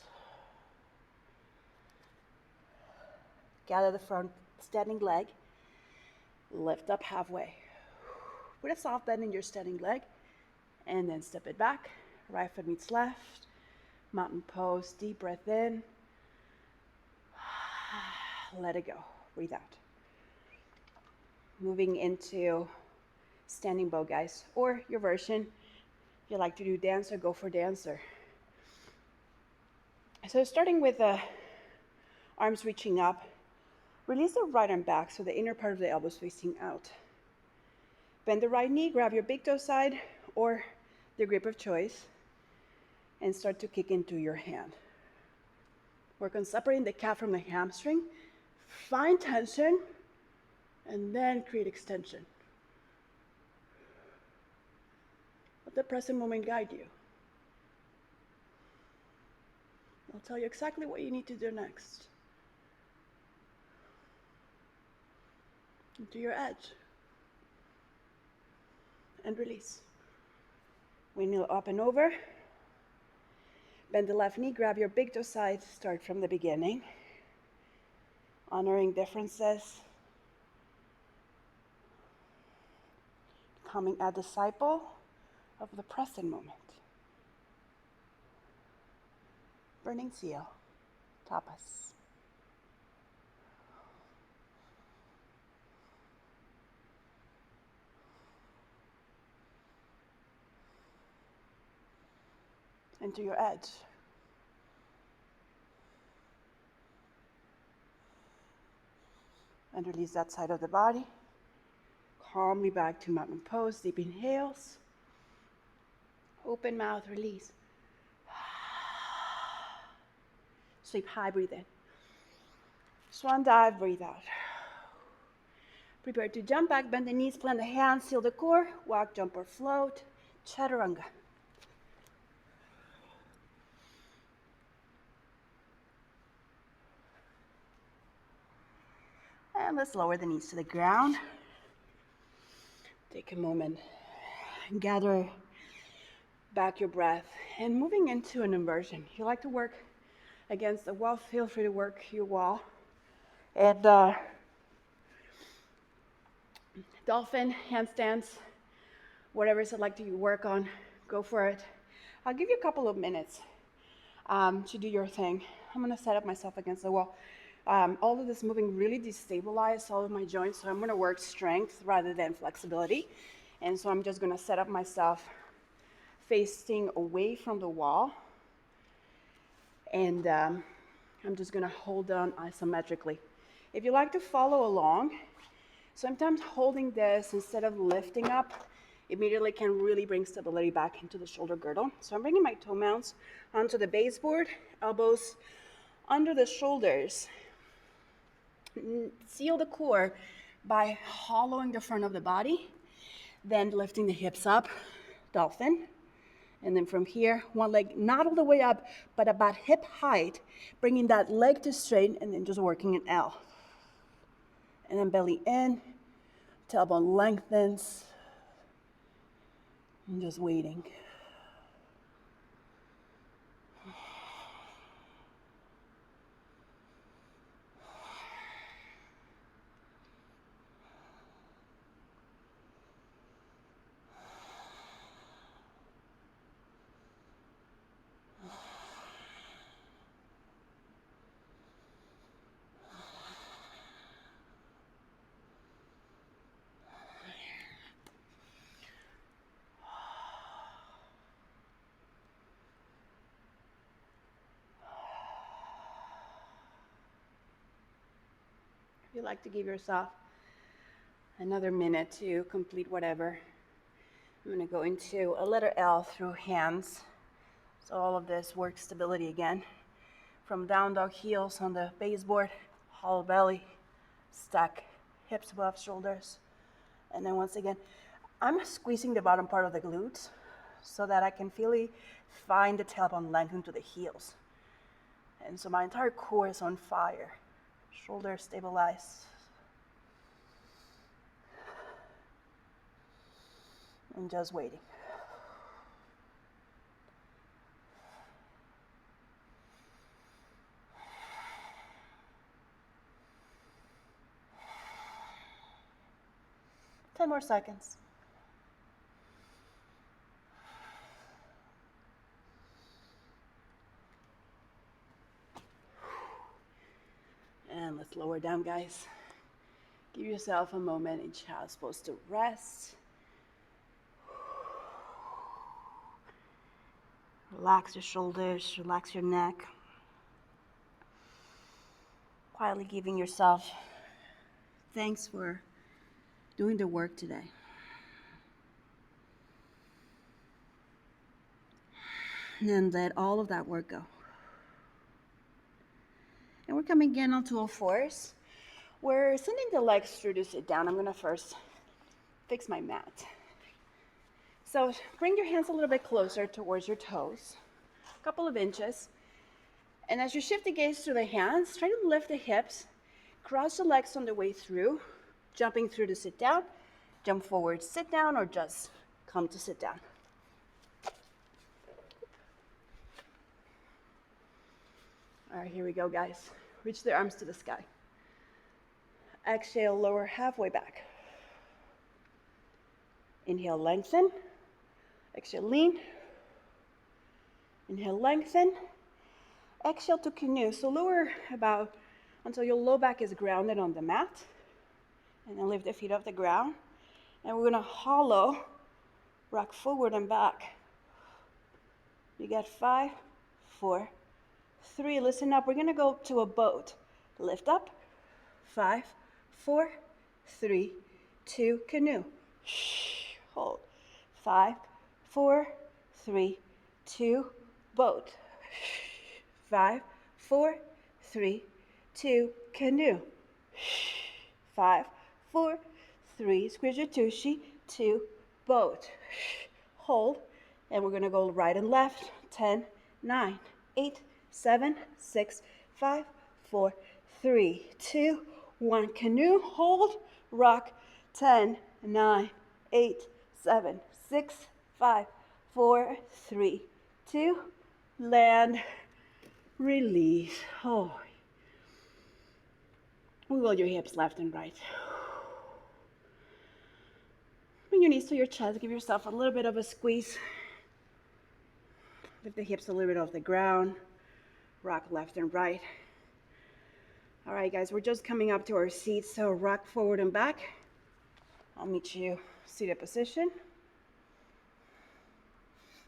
S1: Gather the front standing leg. Lift up halfway. Put a soft bend in your standing leg. And then step it back. Right foot meets left. Mountain pose. Deep breath in. Let it go. Breathe out. Moving into standing bow, guys. Or your version. If you like to do dancer, go for dancer. So starting with the arms reaching up, release the right arm back so the inner part of the elbow is facing out. Bend the right knee, grab your big toe side or the grip of choice, and start to kick into your hand. Work on separating the calf from the hamstring. Find tension, and then create extension. Let the present moment guide you. I'll tell you exactly what you need to do next. Into your edge. And release. Windmill up and over. Bend the left knee, grab your big toe side, start from the beginning. Honoring differences. Becoming a disciple of the present moment. Burning seal, tapas. Into your edge. And release that side of the body. Calmly back to mountain pose, deep inhales. Open mouth, release. Sleep high, breathe in. Swan dive, breathe out. Prepare to jump back, bend the knees, plant the hands, seal the core, walk, jump or float, chaturanga. And let's lower the knees to the ground. Take a moment, gather back your breath, and moving into an inversion. If you like to work against the wall, feel free to work your wall. And dolphin, handstands, whatever it is I'd like to work on, go for it. I'll give you a couple of minutes to do your thing. I'm gonna set up myself against the wall. All of this moving really destabilized all of my joints, so I'm gonna work strength rather than flexibility. And so I'm just gonna set up myself facing away from the wall. And I'm just gonna hold on isometrically. If you like to follow along, sometimes holding this instead of lifting up immediately can really bring stability back into the shoulder girdle. So I'm bringing my toe mounts onto the baseboard, elbows under the shoulders. Seal the core by hollowing the front of the body, then lifting the hips up, dolphin. And then from here, one leg not all the way up, but about hip height, bringing that leg to straight, and then just working an L. And then belly in, tailbone lengthens, and just waiting. If you like to give yourself another minute to complete whatever, I'm going to go into a letter L through hands. So all of this work stability again. From down dog, heels on the baseboard, hollow belly, stack hips above shoulders. And then once again, I'm squeezing the bottom part of the glutes so that I can really find the tailbone lengthen to the heels. And so my entire core is on fire. Shoulders stabilize. And just waiting. 10 more seconds. And let's lower down, guys. Give yourself a moment in child's pose to rest. Relax your shoulders, relax your neck. Quietly giving yourself thanks for doing the work today. And then let all of that work go. And we're coming again onto all fours. We're sending the legs through to sit down. I'm gonna first fix my mat. So bring your hands a little bit closer towards your toes, a couple of inches. And as you shift the gaze to the hands, try to lift the hips, cross the legs on the way through, jumping through to sit down, jump forward, sit down, or just come to sit down. All right, here we go, guys. Reach the arms to the sky. Exhale, lower halfway back. Inhale, lengthen. Exhale, lean. Inhale, lengthen. Exhale to canoe. So lower about until your low back is grounded on the mat. And then lift the feet off the ground. And we're gonna hollow, rock forward and back. You got 5, 4, 3. Listen up. We're gonna go to a boat. Lift up. 5, 4, 3, 2, canoe. Hold. 5, 4, 3, 2, boat. 5, 4, 3, 2, canoe. 5, 4, 3, squeeze your tushy, 2, boat. Hold, and we're gonna go right and left. 10, 9, 8, 7, 6, 5, 4, 3, 2, 1, canoe. Hold, rock. 10, 9, 8, 7, 6, 5, 4, 3, 2, land, release. Oh. Wiggle your hips left and right. Bring your knees to your chest. Give yourself a little bit of a squeeze. Lift the hips a little bit off the ground. Rock left and right. All right, guys, we're just coming up to our seats, so rock forward and back. I'll meet you seated position.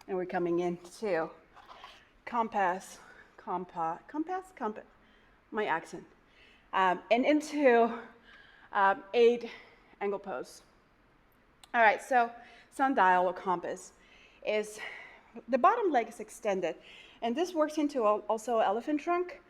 S1: And we're coming into compass, my accent. And into 8 angle pose. All right, so sundial or compass is, the bottom leg is extended. And this works into also elephant trunk.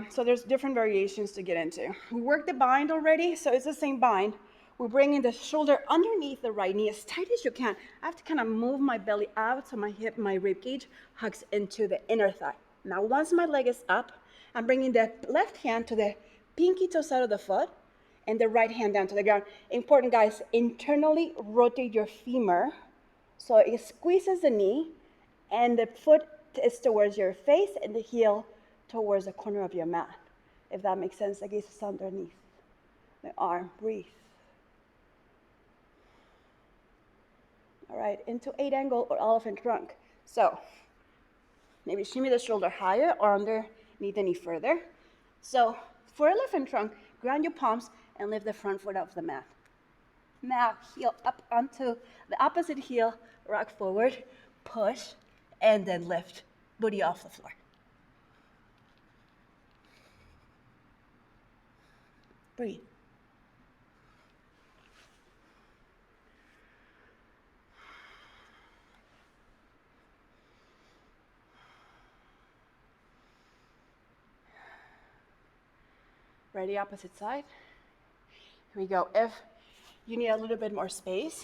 S1: So there's different variations to get into. We worked the bind already, so it's the same bind. We're bringing the shoulder underneath the right knee as tight as you can. I have to kind of move my belly out so my rib cage hugs into the inner thigh. Now, once my leg is up, I'm bringing the left hand to the pinky toe side of the foot and the right hand down to the ground. Important, guys, internally rotate your femur so it squeezes the knee and the foot is towards your face and the heel towards the corner of your mat. If that makes sense, the gaze is underneath the arm. Breathe. All right, into 8 angle or elephant trunk. So maybe shimmy the shoulder higher or underneath the knee further. So for elephant trunk, ground your palms and lift the front foot off the mat. Now heel up onto the opposite heel, rock forward, push, and then lift, booty off the floor. Breathe. Ready, opposite side. Here we go. If you need a little bit more space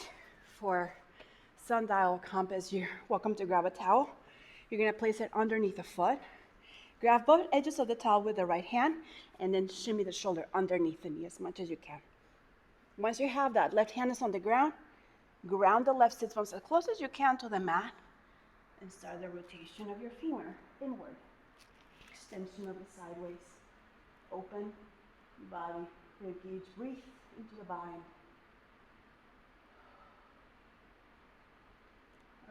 S1: for sundial compass, you're welcome to grab a towel. You're gonna place it underneath the foot. Grab both edges of the towel with the right hand and then shimmy the shoulder underneath the knee as much as you can. Once you have that, left hand is on the ground. Ground the left sit bones as close as you can to the mat and start the rotation of your femur inward. Extension of the sideways. Open body, rib cage, breathe into the bind.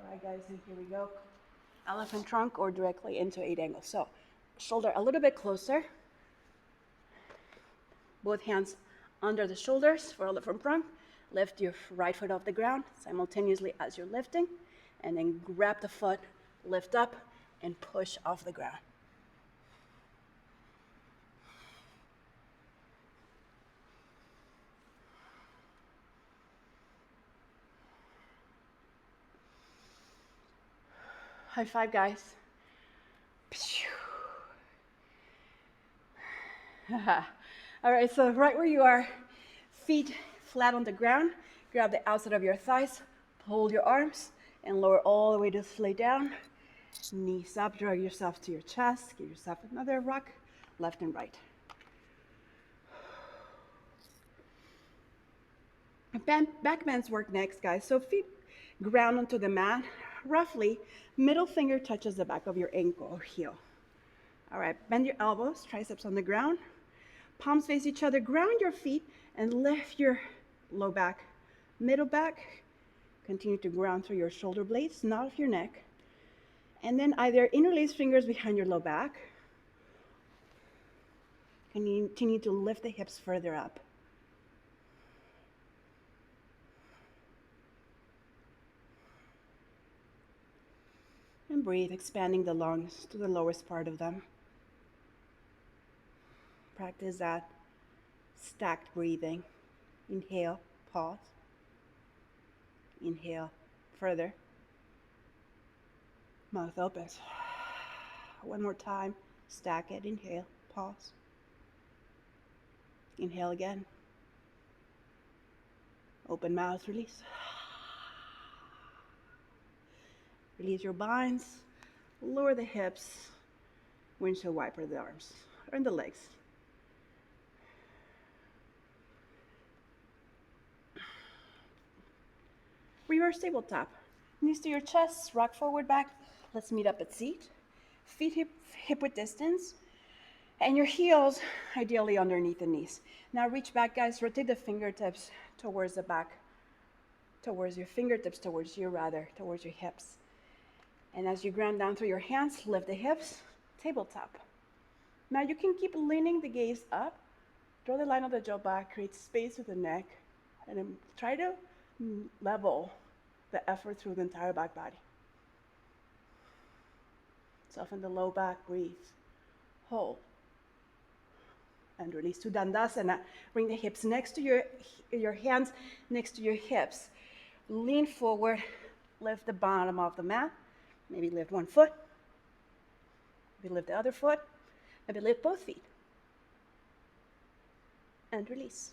S1: All right, guys, and here we go. Elephant trunk or directly into 8 angle. So shoulder a little bit closer. Both hands under the shoulders for elephant trunk. Lift your right foot off the ground simultaneously as you're lifting, and then grab the foot, lift up, and push off the ground. High five, guys. All right, so right where you are, feet flat on the ground, grab the outside of your thighs, hold your arms, and lower all the way to lay down. Knees up, drag yourself to your chest, give yourself another rock, left and right. Back bends work next, guys. So feet ground onto the mat, roughly middle finger touches the back of your ankle or heel. All right, bend your elbows, triceps on the ground, palms face each other, ground your feet, and lift your low back, middle back. Continue to ground through your shoulder blades, not off your neck. And then either interlace fingers behind your low back. Continue to lift the hips further up. And breathe, expanding the lungs to the lowest part of them. Practice that stacked breathing. Inhale, pause. Inhale, further. Mouth opens. One more time. Stack it. Inhale, pause. Inhale again. Open mouth, release. Release your binds. Lower the hips. Windshield wiper the arms or the legs. Reverse tabletop. Knees to your chest, rock forward, back. Let's meet up at seat. Feet hip width distance. And your heels ideally underneath the knees. Now reach back, guys. Rotate the fingertips towards the back. Towards your fingertips, towards your hips. And as you ground down through your hands, lift the hips, tabletop. Now you can keep leaning the gaze up. Draw the line of the jaw back, create space with the neck, and then try to level the effort through the entire back body. Soften the low back, breathe, hold, and release to Dandasana. Bring the hips next to your hands next to your hips. Lean forward, lift the bottom of the mat. Maybe lift one foot, maybe lift the other foot, maybe lift both feet. And release.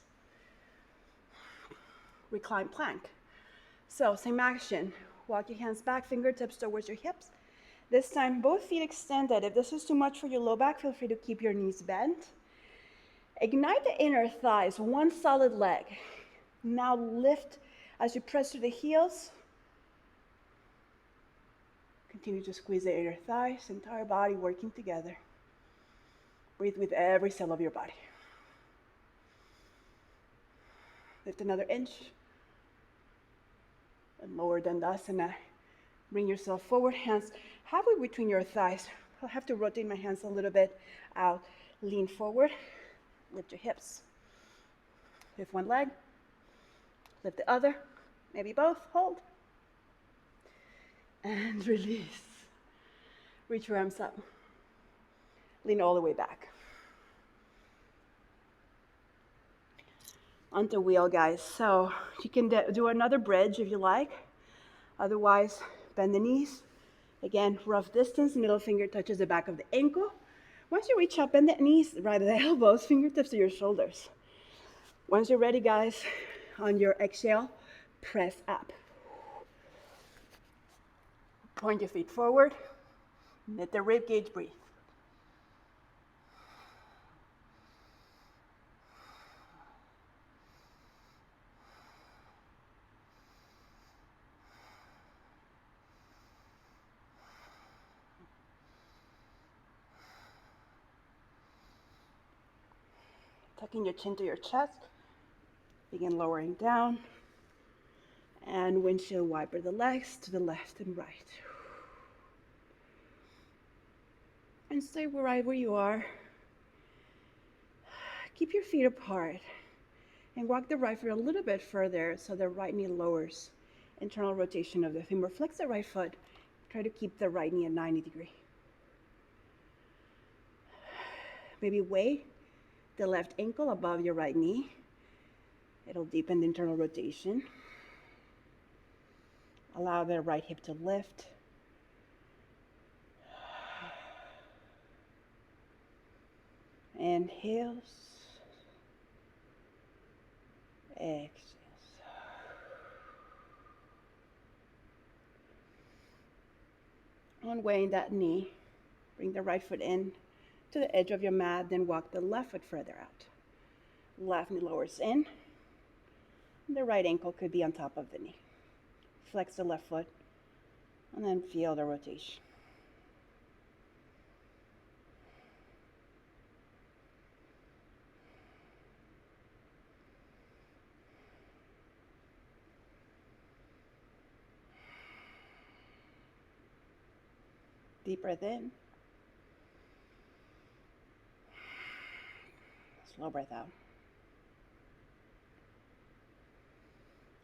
S1: Recline plank. So same action. Walk your hands back, fingertips towards your hips. This time, both feet extended. If this is too much for your low back, feel free to keep your knees bent. Ignite the inner thighs, one solid leg. Now lift as you press through the heels. Continue to squeeze the inner thighs, entire body working together. Breathe with every cell of your body. Lift another inch. And lower Dandasana. Bring yourself forward, hands halfway between your thighs. I'll have to rotate my hands a little bit out. Lean forward, lift your hips. Lift one leg, lift the other, maybe both, hold. And release. Reach your arms up. Lean all the way back. Onto wheel, guys. So you can do another bridge if you like. Otherwise, bend the knees. Again, rough distance, middle finger touches the back of the ankle. Once you reach up, bend the knees, right at the elbows, fingertips to your shoulders. Once you're ready, guys, on your exhale, press up. Point your feet forward. Let the rib cage breathe. Tucking your chin to your chest. Begin lowering down And windshield wiper the legs to the left and right. And stay right where you are. Keep your feet apart and walk the right foot a little bit further so the right knee lowers. Internal rotation of the femur. Flex the right foot. Try to keep the right knee at 90 degrees. Maybe weigh the left ankle above your right knee. It'll deepen the internal rotation. Allow the right hip to lift. Inhales. Exhales. On weighing that knee, bring the right foot in to the edge of your mat, then walk the left foot further out. Left knee lowers in. The right ankle could be on top of the knee. Flex the left foot, and then feel the rotation. Deep breath in. Slow breath out.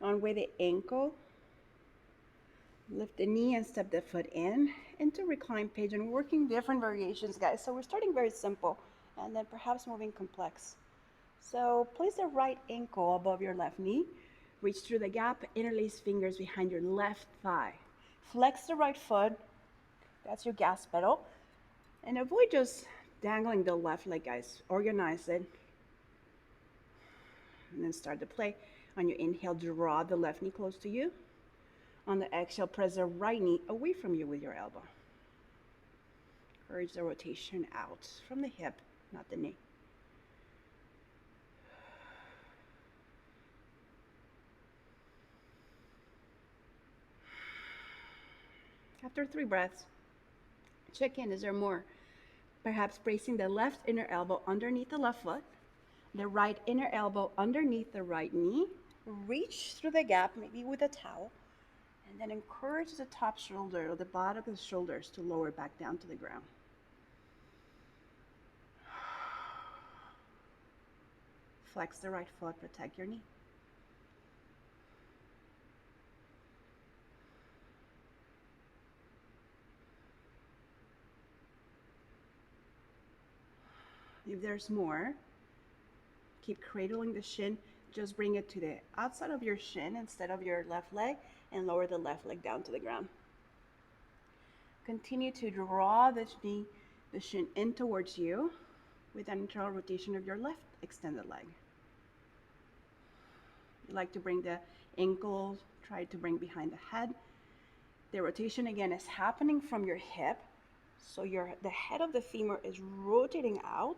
S1: On way the ankle, lift the knee and step the foot in into reclined pigeon. We're working different variations, guys. So we're starting very simple and then perhaps moving complex. So place the right ankle above your left knee. Reach through the gap, interlace fingers behind your left thigh. Flex the right foot. That's your gas pedal. And avoid just dangling the left leg, guys. Organize it. And then start to play. On your inhale, draw the left knee close to you. On the exhale, press the right knee away from you with your elbow. Encourage the rotation out from the hip, not the knee. After 3 breaths, check in. Is there more? Perhaps bracing the left inner elbow underneath the left foot, the right inner elbow underneath the right knee. Reach through the gap, maybe with a towel, and then encourage the top shoulder or the bottom of the shoulders to lower back down to the ground. Flex the right foot, protect your knee. If there's more, keep cradling the shin. Just bring it to the outside of your shin instead of your left leg and lower the left leg down to the ground. Continue to draw the shin in towards you with an internal rotation of your left extended leg. You like to bring the ankles, try to bring behind the head. The rotation again is happening from your hip. So the head of the femur is rotating out.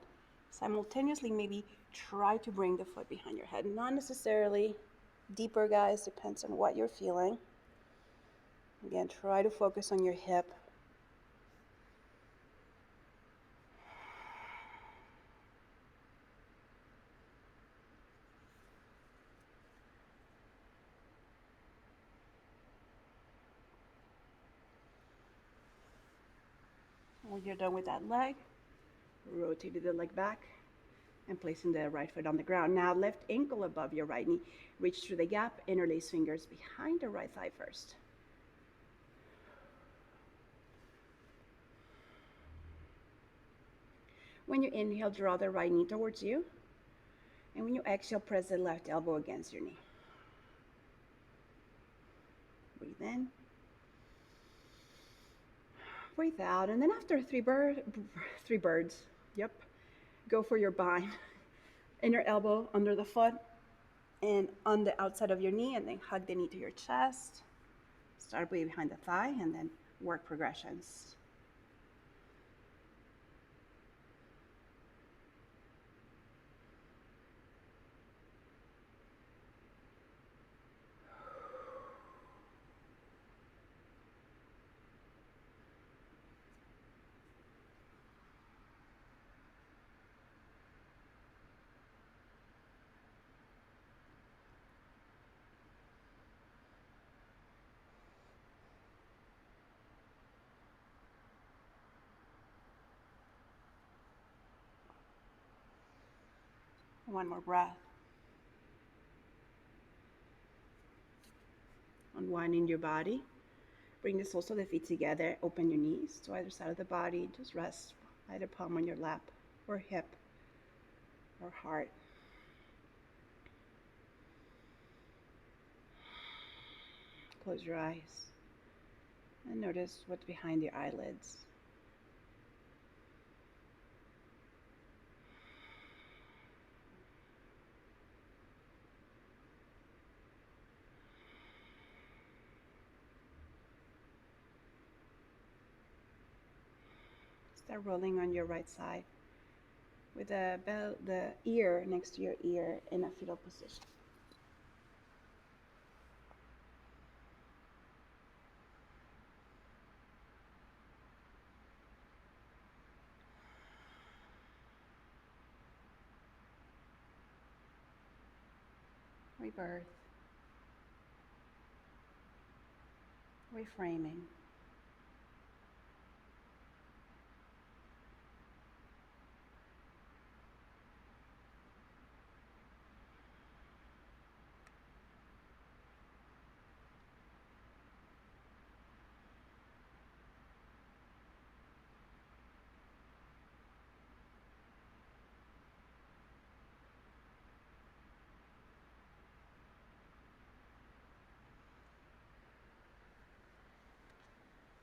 S1: Simultaneously, maybe try to bring the foot behind your head. Not necessarily deeper, guys, depends on what you're feeling. Again, try to focus on your hip. When you're done with that leg, rotate the leg back and placing the right foot on the ground. Now left ankle above your right knee. Reach through the gap, interlace fingers behind the right thigh first. When you inhale, draw the right knee towards you. And when you exhale, press the left elbow against your knee. Breathe in. Breathe out. And then after three birds, yep, go for your bind. Inner elbow under the foot and on the outside of your knee, and then hug the knee to your chest. Start way behind the thigh and then work progressions. One more breath. Unwinding your body. Bring the soles of the feet together. Open your knees to either side of the body. Just rest either palm on your lap or hip or heart. Close your eyes and notice what's behind your eyelids. Start rolling on your right side with the ear next to your ear in a fetal position. Rebirth. Reframing.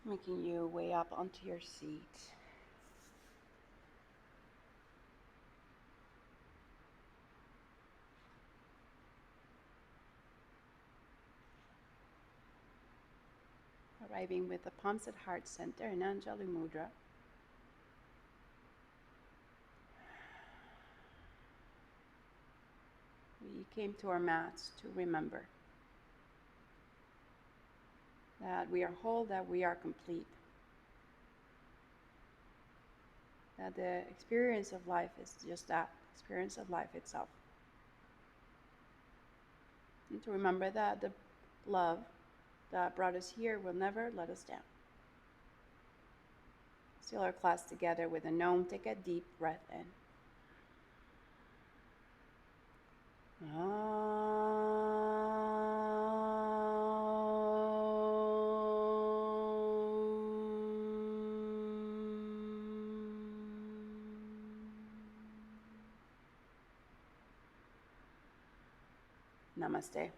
S1: Making your way up onto your seat. Arriving with the palms at heart center in Anjali Mudra. We came to our mats to remember that we are whole, that we are complete, that the experience of life is just that, experience of life itself. And to remember that the love that brought us here will never let us down. Seal our class together with a Om. Take a deep breath in. Namaste.